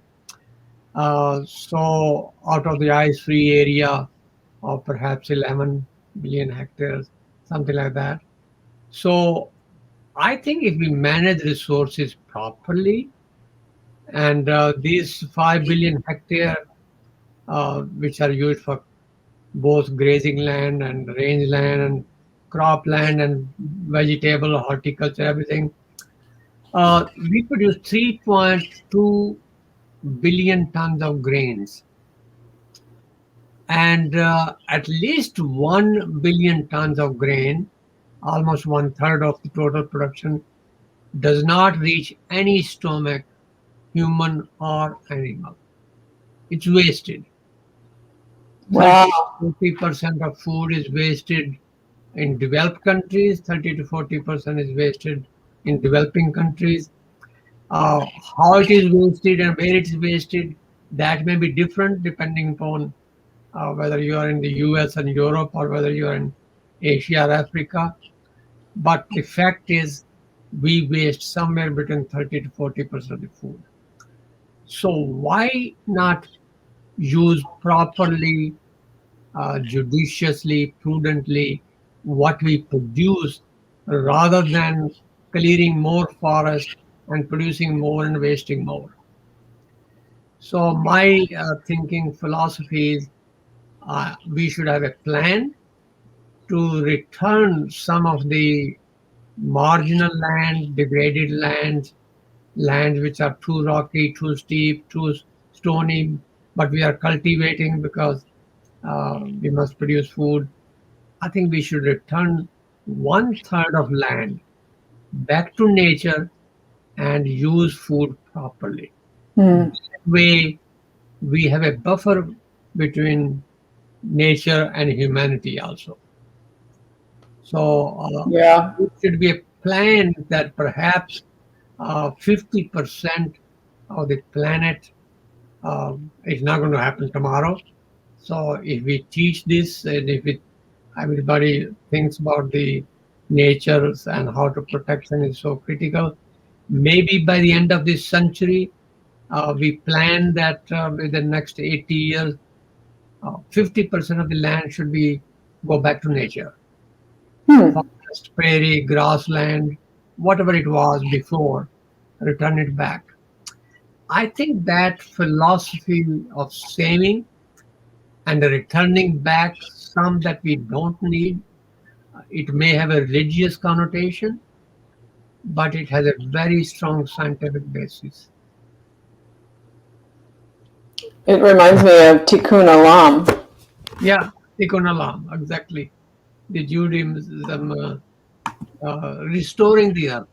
Speaker 2: So out of the ice-free area of perhaps 11 billion hectares, something like that. So I think if we manage resources properly, and these 5 billion hectare, which are used for both grazing land and range land and crop land and vegetable, horticulture, everything, we produce 3.2 billion tons of grains. And at least 1 billion tons of grain, almost one third of the total production, does not reach any stomach, human or animal. It's wasted.
Speaker 1: Wow.
Speaker 2: 30 to 40% of food is wasted in developed countries, 30 to 40% is wasted in developing countries. How it is wasted and where it is wasted, that may be different depending upon whether you are in the US and Europe or whether you are in Asia or Africa. But the fact is, we waste somewhere between 30 to 40% of the food. So why not use properly, judiciously, prudently what we produce rather than clearing more forest and producing more and wasting more? So my thinking philosophy is we should have a plan to return some of the marginal land, degraded lands, lands which are too rocky, too steep, too stony, but we are cultivating because we must produce food. I think we should return one third of land back to nature and use food properly.
Speaker 1: Hmm.
Speaker 2: That way, we have a buffer between nature and humanity also. So
Speaker 1: Yeah.
Speaker 2: it should be a plan that perhaps 50% of the planet is not going to happen tomorrow. So if we teach this, and if everybody thinks about the natures and how to protection is so critical, maybe by the end of this century, we plan that within the next 80 years, 50% of the land should be go back to nature.
Speaker 1: Hmm.
Speaker 2: Forest, prairie, grassland, whatever it was before, return it back. I think that philosophy of saving and returning back some that we don't need, it may have a religious connotation, but it has a very strong scientific basis.
Speaker 1: It reminds me of Tikkun Olam.
Speaker 2: Yeah, Tikkun Olam, exactly. The Judaism restoring the earth.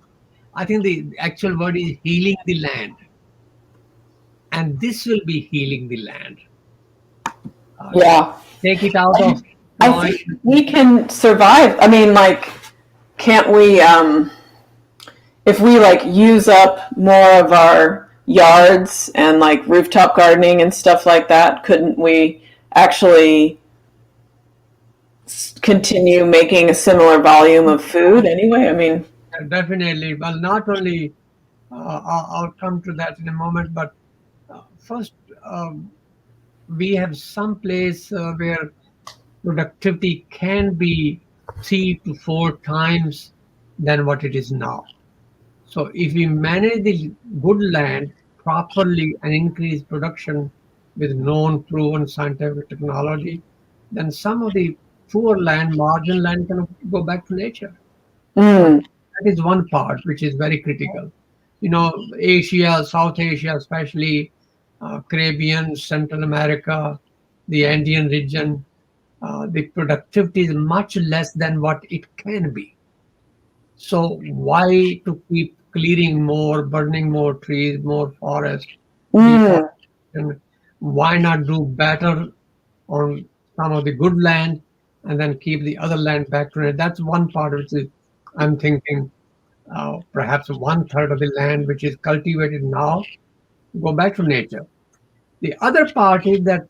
Speaker 2: I think the actual word is healing the land, and this will be healing the land. Uh,
Speaker 1: Yeah.
Speaker 2: take it out of
Speaker 1: I
Speaker 2: noise.
Speaker 1: think we can survive. I mean, like, can't we, if we like use up more of our yards and like rooftop gardening and stuff like that, couldn't we actually continue making a similar volume of food anyway? I mean,
Speaker 2: Definitely. Well, not only I'll come to that in a moment, but first, we have some place where productivity can be 3 to 4 times than what it is now. So if we manage the good land properly and increase production with known proven scientific technology, then some of the poor land, marginal land can go back to nature. So
Speaker 1: mm,
Speaker 2: that is one part which is very critical. You know, Asia, South Asia, especially Caribbean, Central America, the Andean region, the productivity is much less than what it can be. So why to keep clearing more, burning more trees, more forest,
Speaker 1: mm,
Speaker 2: deforestation? Why not do better on some of the good land and then keep the other land back to it? That's one part which is I'm thinking perhaps one third of the land which is cultivated now go back to nature. The other part is that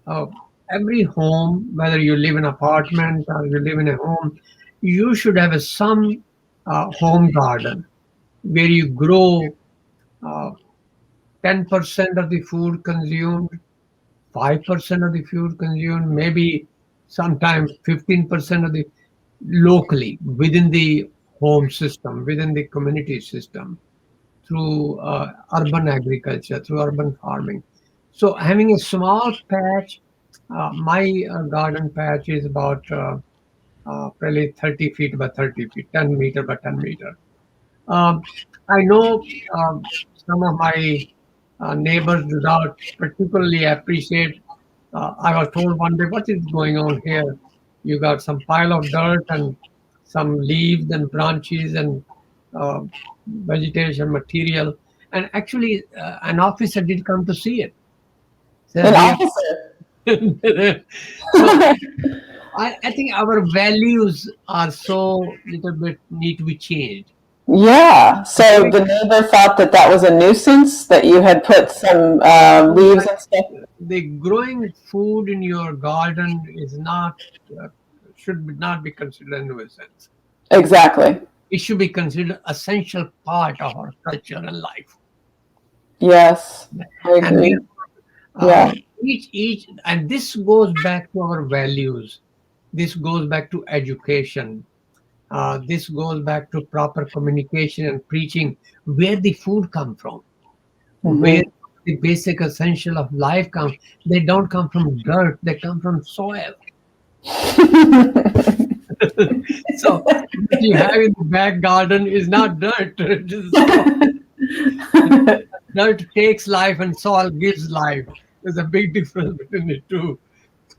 Speaker 2: uh, every home, whether you live in an apartment or you live in a home, you should have some home garden where you grow uh, 10% of the food consumed, 5% of the food consumed, maybe sometimes 15% of the locally within the home system, within the community system through urban agriculture, through urban farming. So having a small patch, my garden patch is about probably 30 feet by 30 feet, 10 meter by 10 meter. Um, I know some of my neighbors do not particularly appreciate. I was told one day, what is going on here? You got some pile of dirt and some leaves and branches and uh, vegetation material. And actually, an officer did come to see it. Says
Speaker 1: an
Speaker 2: we are.
Speaker 1: officer.
Speaker 2: So I think our values are so little bit need to be changed.
Speaker 1: Yeah. So the neighbor thought that that was a nuisance that you had put some leaves and stuff.
Speaker 2: The growing food in your garden is not uh, should not be considered a nuisance.
Speaker 1: Exactly.
Speaker 2: It should be considered essential part of our culture and life.
Speaker 1: Yes, I
Speaker 2: And
Speaker 1: agree.
Speaker 2: therefore,
Speaker 1: Yeah.
Speaker 2: each and this goes back to our values. This goes back to education. This goes back to proper communication and preaching. Where the food come from? Where
Speaker 1: Hmm.
Speaker 2: the basic essential of life come. They don't come from dirt. They come from soil. So what you have in the back garden is not dirt. It is soil. Dirt takes life and soil gives life. There's a big difference between the two.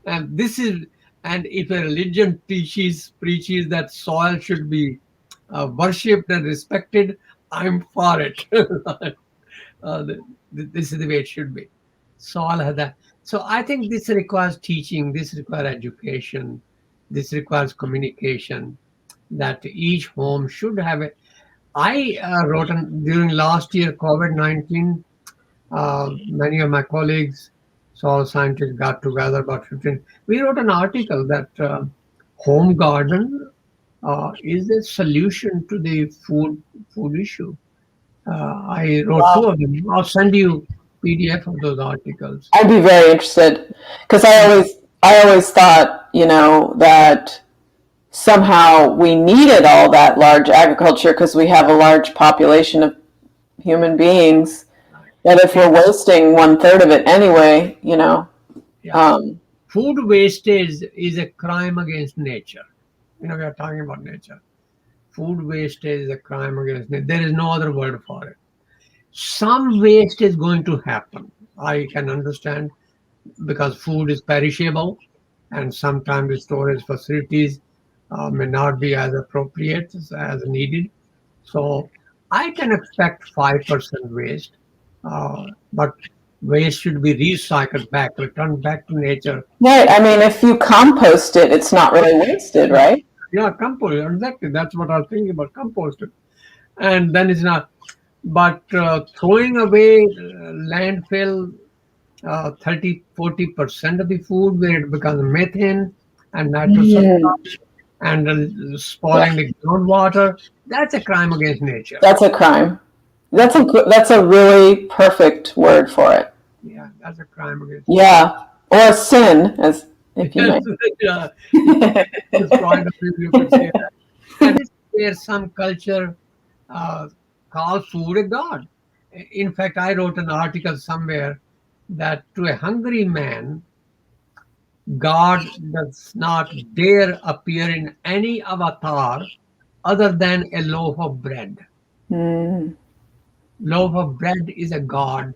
Speaker 2: And this is, and if a religion preaches that soil should be worshipped and respected, I'm for it. This is the way it should be. Soil has that. So I think this requires teaching, this requires education, this requires communication, that each home should have it. I wrote during last year, COVID-19, many of my colleagues, soil scientists, got together, about 15. We wrote an article that home garden is a solution to the food issue. I wrote two of them. I'll send you PDF of those articles.
Speaker 1: I'd be very interested because I always thought, that somehow we needed all that large agriculture because we have a large population of human beings. That if we're wasting 1/3 of it anyway,
Speaker 2: Food wastage is a crime against nature. We are talking about nature. Food wastage is a crime against nature. There is no other word for it. Some waste is going to happen. I can understand, because food is perishable and sometimes the storage facilities may not be as appropriate as needed. So I can expect 5% waste, but waste should be recycled back, returned back to nature.
Speaker 1: Right. I mean, if you compost it, it's not really wasted, right?
Speaker 2: Yeah, compost, exactly. That's what I was thinking about, composting. And then it's not. But throwing away landfill 30-40% of the food, where it becomes methane and nitrogen and spoiling the groundwater, that's a crime against nature.
Speaker 1: That's a crime. That's a really perfect word for it.
Speaker 2: Yeah, that's a crime against
Speaker 1: nature. Yeah, or a sin, as if you may.
Speaker 2: Yeah, it's point of view, you could say that. And it's where some culture calls food a god. In fact, I wrote an article somewhere that to a hungry man, God does not dare appear in any avatar other than a loaf of bread. Loaf of bread is a god,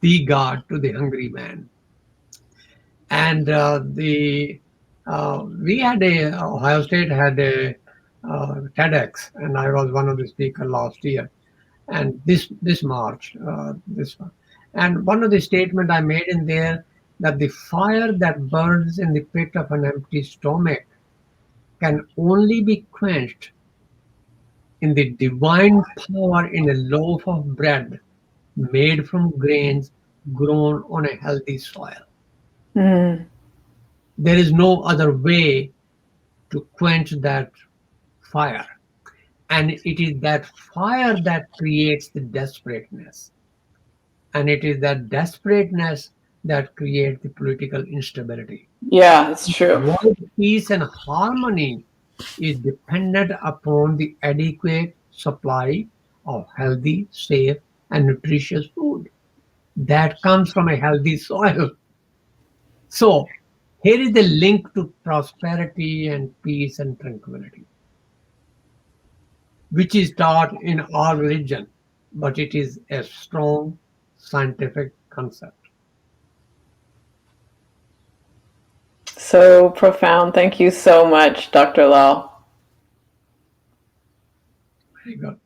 Speaker 2: the god to the hungry man. And we had Ohio State had a TEDx, and I was one of the speakers last year. And this March, and one of the statement I made in there, that the fire that burns in the pit of an empty stomach can only be quenched in the divine power in a loaf of bread made from grains grown on a healthy soil. There is no other way to quench that fire. And it is that fire that creates the desperateness. And it is that desperateness that creates the political instability.
Speaker 1: Yeah, it's true.
Speaker 2: World peace and harmony is dependent upon the adequate supply of healthy, safe, and nutritious food that comes from a healthy soil. So here is the link to prosperity and peace and tranquility, which is taught in our religion, but it is a strong scientific concept.
Speaker 1: So profound. Thank you so much, Dr. Lal.
Speaker 2: Very good.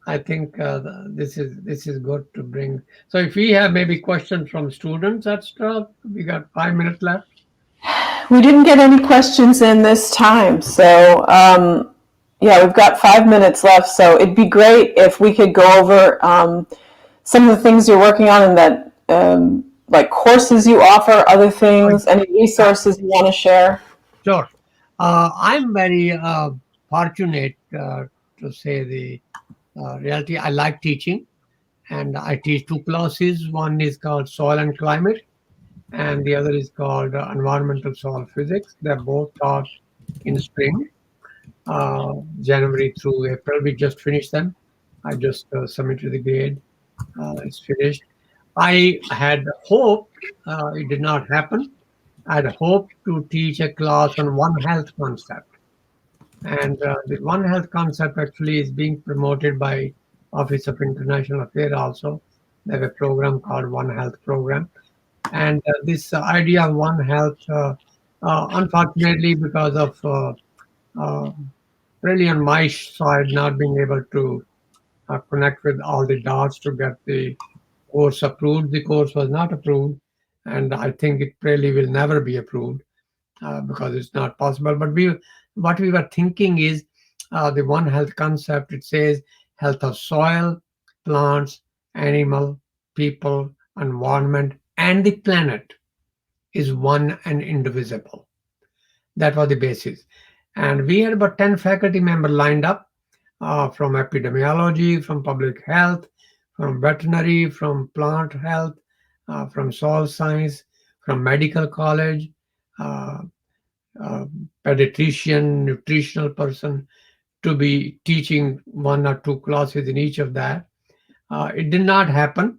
Speaker 2: I think this is good to bring. So if we have maybe questions from students, etc., we got 5 minutes left.
Speaker 1: We didn't get any questions in this time, so yeah, we've got 5 minutes left. So it'd be great if we could go over some of the things you're working on, and that like courses you offer, other things, any resources you want to share.
Speaker 2: Sure. I'm very fortunate to say the reality. I like teaching, and I teach 2 classes. One is called Soil and Climate, and the other is called Environmental Soil Physics. They're both taught in spring, January through April. We just finished them. I just submitted the grade. It's finished. I had hoped, it did not happen. I had hoped to teach a class on One Health concept. And the One Health concept actually is being promoted by Office of International Affairs also. They have a program called One Health program. And this idea of One Health, unfortunately, because of uh, really on my side not being able to connect with all the dots to get the course approved. The course was not approved, and I think it really will never be approved because it's not possible. But what we were thinking is the One Health concept. It says health of soil, plants, animal, people, environment, and the planet is one and indivisible. That was the basis. And we had about 10 faculty members lined up from epidemiology, from public health, from veterinary, from plant health, from soil science, from medical college, uh, uh, pediatrician, nutritional person, to be teaching one or two classes in each of that. It did not happen,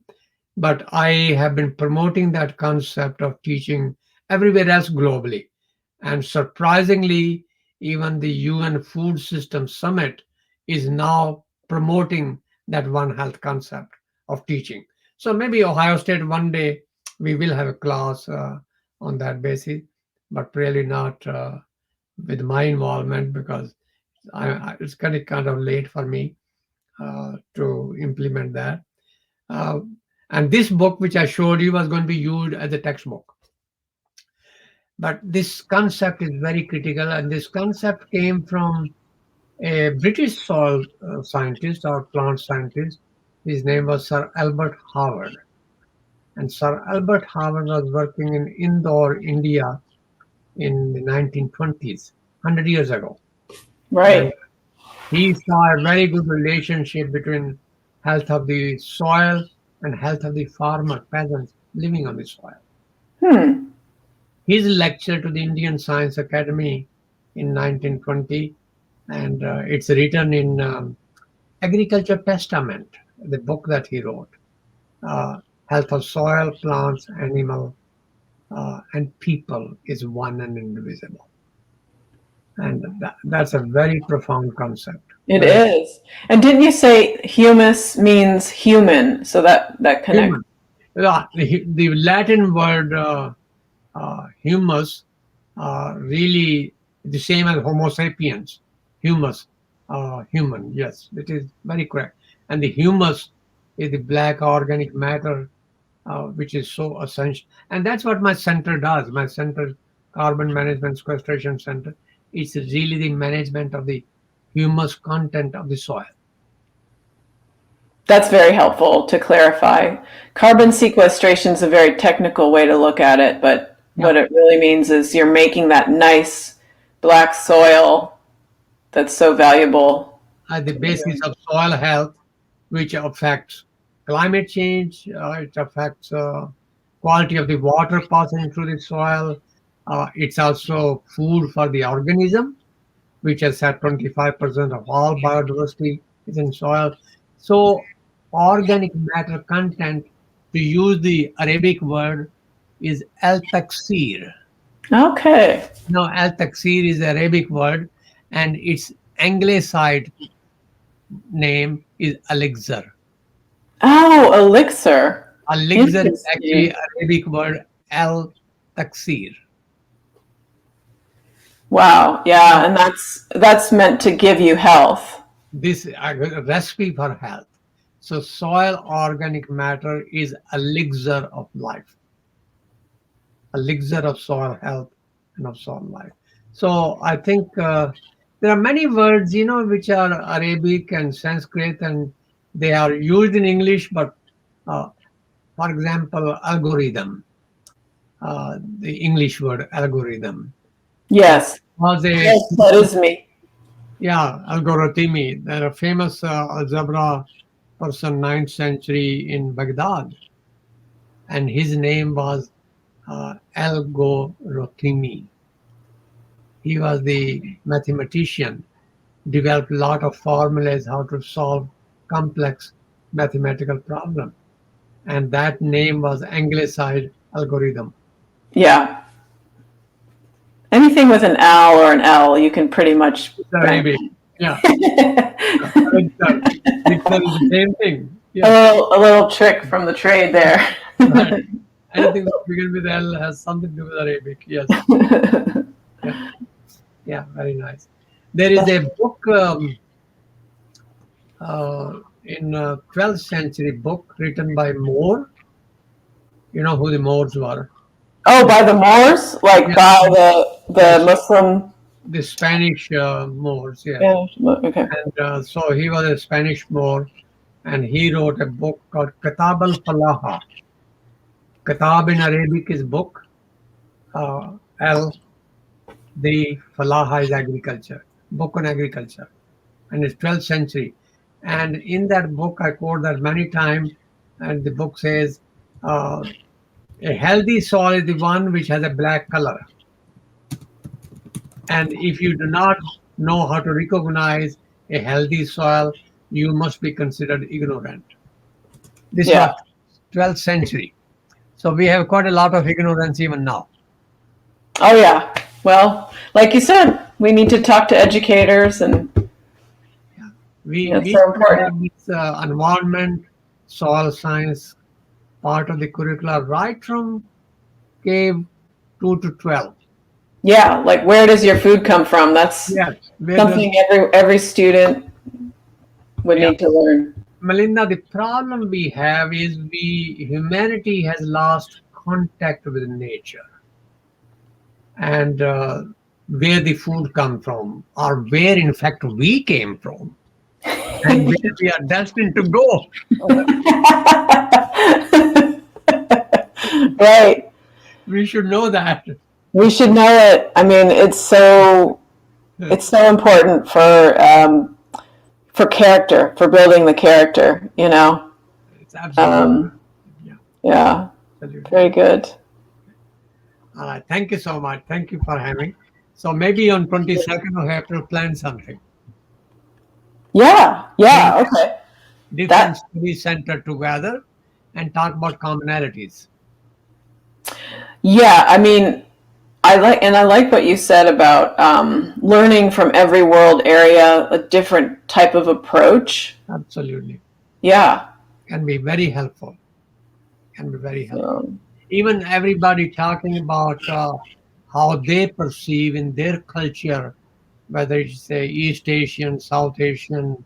Speaker 2: but I have been promoting that concept of teaching everywhere else globally. And surprisingly, even the UN Food System Summit is now promoting that One Health concept of teaching. So maybe Ohio State one day we will have a class on that basis, but really not with my involvement because it's kind of late for me to implement that. Uh, and this book, which I showed you, was going to be used as a textbook. But this concept is very critical, and this concept came from a British soil scientist or plant scientist. His name was Sir Albert Howard. And Sir Albert Howard was working in Indore, India in the 1920s, 100 years ago. And
Speaker 1: Right.
Speaker 2: he saw a very good relationship between health of the soil and health of the farmer, peasants living on the soil.
Speaker 1: Hmm.
Speaker 2: His lecture to the Indian Science Academy in 1920, and it's written in Agriculture Testament, the book that he wrote. Health of soil, plants, animal, and people is one and indivisible. And that's a very profound concept.
Speaker 1: It
Speaker 2: Very
Speaker 1: is. And didn't you say humus means human? So that connects.
Speaker 2: human. Yeah, the Latin word humus really the same as Homo sapiens. Humus, human. Yes, it is very correct. And the humus is the black organic matter, which is so essential. And that's what my center does. My center, Carbon Management Sequestration Center, it's really the management of the humus content of the soil.
Speaker 1: That's very helpful to clarify. Carbon sequestration is a very technical way to look at it, but
Speaker 2: Yeah.
Speaker 1: what it really means is you're making that nice black soil that's so valuable.
Speaker 2: At the basis of soil health, which affects climate change, it affects quality of the water passing through the soil. It's also food for the organism, which has said 25% of all biodiversity is in soil. So organic matter content, to use the Arabic word, is al-taksir.
Speaker 1: Okay.
Speaker 2: Now, al-taksir is the Arabic word, and its anglicized name is elixir.
Speaker 1: Oh, elixir.
Speaker 2: Elixir is actually
Speaker 1: Interesting.
Speaker 2: Arabic word al-taksir.
Speaker 1: Wow. Yeah, and that's meant to give you health.
Speaker 2: This recipe for health. So soil organic matter is elixir of life, elixir of soil health and of soil life. So I think there are many words, which are Arabic and Sanskrit, and they are used in English. But uh, for example, algorithm, the English word algorithm,
Speaker 1: Yes.
Speaker 2: was a
Speaker 1: Yes, that is me.
Speaker 2: yeah, algorithmi. They're a famous algebra person, 9th century in Baghdad, and his name was Algorithmi. He was the mathematician, developed a lot of formulas how to solve complex mathematical problem. And that name was anglicized algorithm.
Speaker 1: Yeah. Anything with an L or an L, you can pretty much
Speaker 2: It's Arabic. Yeah. Dictionary is the same thing. Yeah.
Speaker 1: A little trick from the trade there.
Speaker 2: Right. Anything that begins with L has something to do with Arabic. Yes. Yeah. Yeah. Very nice. There is a book in 12th century book written by Moor. You know who the Moors were?
Speaker 1: Oh, by the Moors, like
Speaker 2: Yeah.
Speaker 1: by the
Speaker 2: Yes.
Speaker 1: Muslim.
Speaker 2: The Spanish Moors. Yeah.
Speaker 1: Okay.
Speaker 2: And so he was a Spanish Moor, and he wrote a book called Kitab al-Falaha. Kitab in Arabic is book. The Falaha is agriculture, book on agriculture, and it's 12th century. And in that book, I quote that many times, and the book says, a healthy soil is the one which has a black color. And if you do not know how to recognize a healthy soil, you must be considered ignorant. This
Speaker 1: Yeah.
Speaker 2: was 12th century. So we have quite a lot of ignorance even now.
Speaker 1: Oh yeah. Well, like you said, we need to talk to educators, and
Speaker 2: We
Speaker 1: that's
Speaker 2: we
Speaker 1: so
Speaker 2: should
Speaker 1: important.
Speaker 2: have this environment, soil science part of the curricula right from K 2 to 12.
Speaker 1: Yeah, like where does your food come from? That's
Speaker 2: Yes. Where
Speaker 1: something every student would
Speaker 2: Yeah.
Speaker 1: need to learn.
Speaker 2: Melinda, the problem we have is humanity has lost contact with nature, and where the food come from, or where in fact we came from, and where we are destined to go.
Speaker 1: Right.
Speaker 2: We should know that.
Speaker 1: We should know it. I mean, it's so important for character, for building the character. You know.
Speaker 2: It's absolutely.
Speaker 1: Yeah.
Speaker 2: Absolutely.
Speaker 1: Very good.
Speaker 2: All right. Thank you so much. Thank you for having. So maybe on 22nd we have to plan something.
Speaker 1: Yeah. Yeah. Okay.
Speaker 2: Different study center together and talk about commonalities.
Speaker 1: Yeah. I mean, I like what you said about learning from every world area, a different type of approach.
Speaker 2: Absolutely.
Speaker 1: Yeah.
Speaker 2: Can be very helpful. Can be very helpful. Even everybody talking about how they perceive in their culture, whether it's say East Asian, South Asian,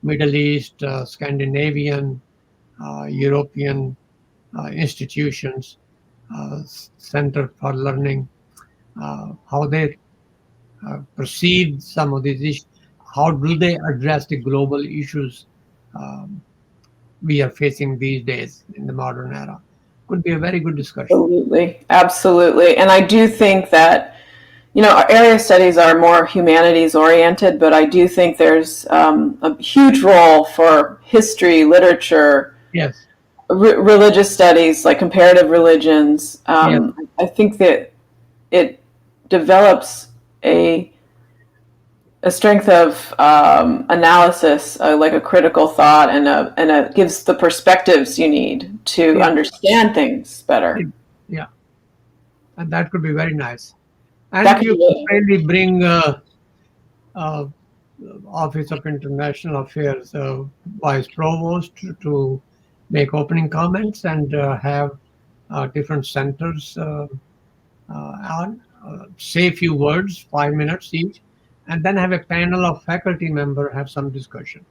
Speaker 2: Middle East, Scandinavian, European institutions, Center for Learning, how they perceive some of these issues, how do they address the global issues we are facing these days in the modern era. Could be a very good discussion.
Speaker 1: Absolutely. And I do think that, our area studies are more humanities oriented, but I do think there's a huge role for history, literature,
Speaker 2: Yes.
Speaker 1: Religious studies, like comparative religions.
Speaker 2: Yes.
Speaker 1: I think that it develops a strength of analysis, like a critical thought, and it gives the perspectives you need to understand things better.
Speaker 2: Yeah, and that could be very nice. And you really bring Office of International Affairs Vice Provost to make opening comments and have different centers on say a few words, 5 minutes each, and then have a panel of faculty member have some discussion.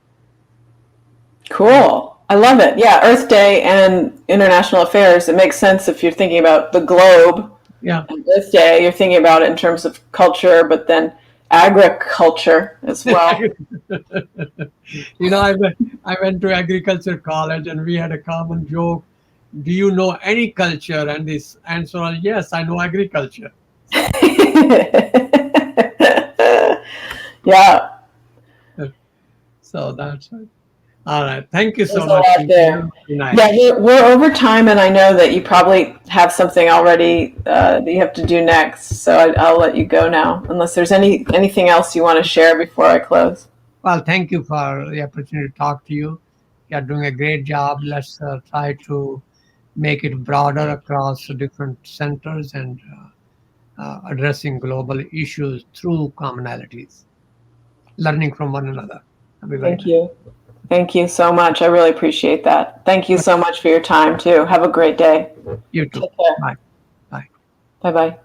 Speaker 1: Cool. I love it. Yeah, Earth Day and International Affairs, it makes sense if you're thinking about the globe.
Speaker 2: Yeah.
Speaker 1: And Earth Day, you're thinking about it in terms of culture, but then agriculture as well.
Speaker 2: I went to agriculture college and we had a common joke. Do you know any culture? And this answer was, yes, I know agriculture.
Speaker 1: Yeah.
Speaker 2: So that's it. All right. Thank you so
Speaker 1: There's
Speaker 2: much.
Speaker 1: a lot there.
Speaker 2: Nice.
Speaker 1: Yeah, we're over time, and I know that you probably have something already that you have to do next. So I'll let you go now, unless there's anything else you want to share before I close.
Speaker 2: Well, thank you for the opportunity to talk to you. you're doing a great job. Let's try to make it broader across different centers and addressing global issues through commonalities, learning from one another. That'd be very
Speaker 1: Thank
Speaker 2: nice.
Speaker 1: you. Thank you so much. I really appreciate that. Thank you so much for your time too. Have a great day.
Speaker 2: You too.
Speaker 1: Take care.
Speaker 2: Bye. Bye.
Speaker 1: Bye bye.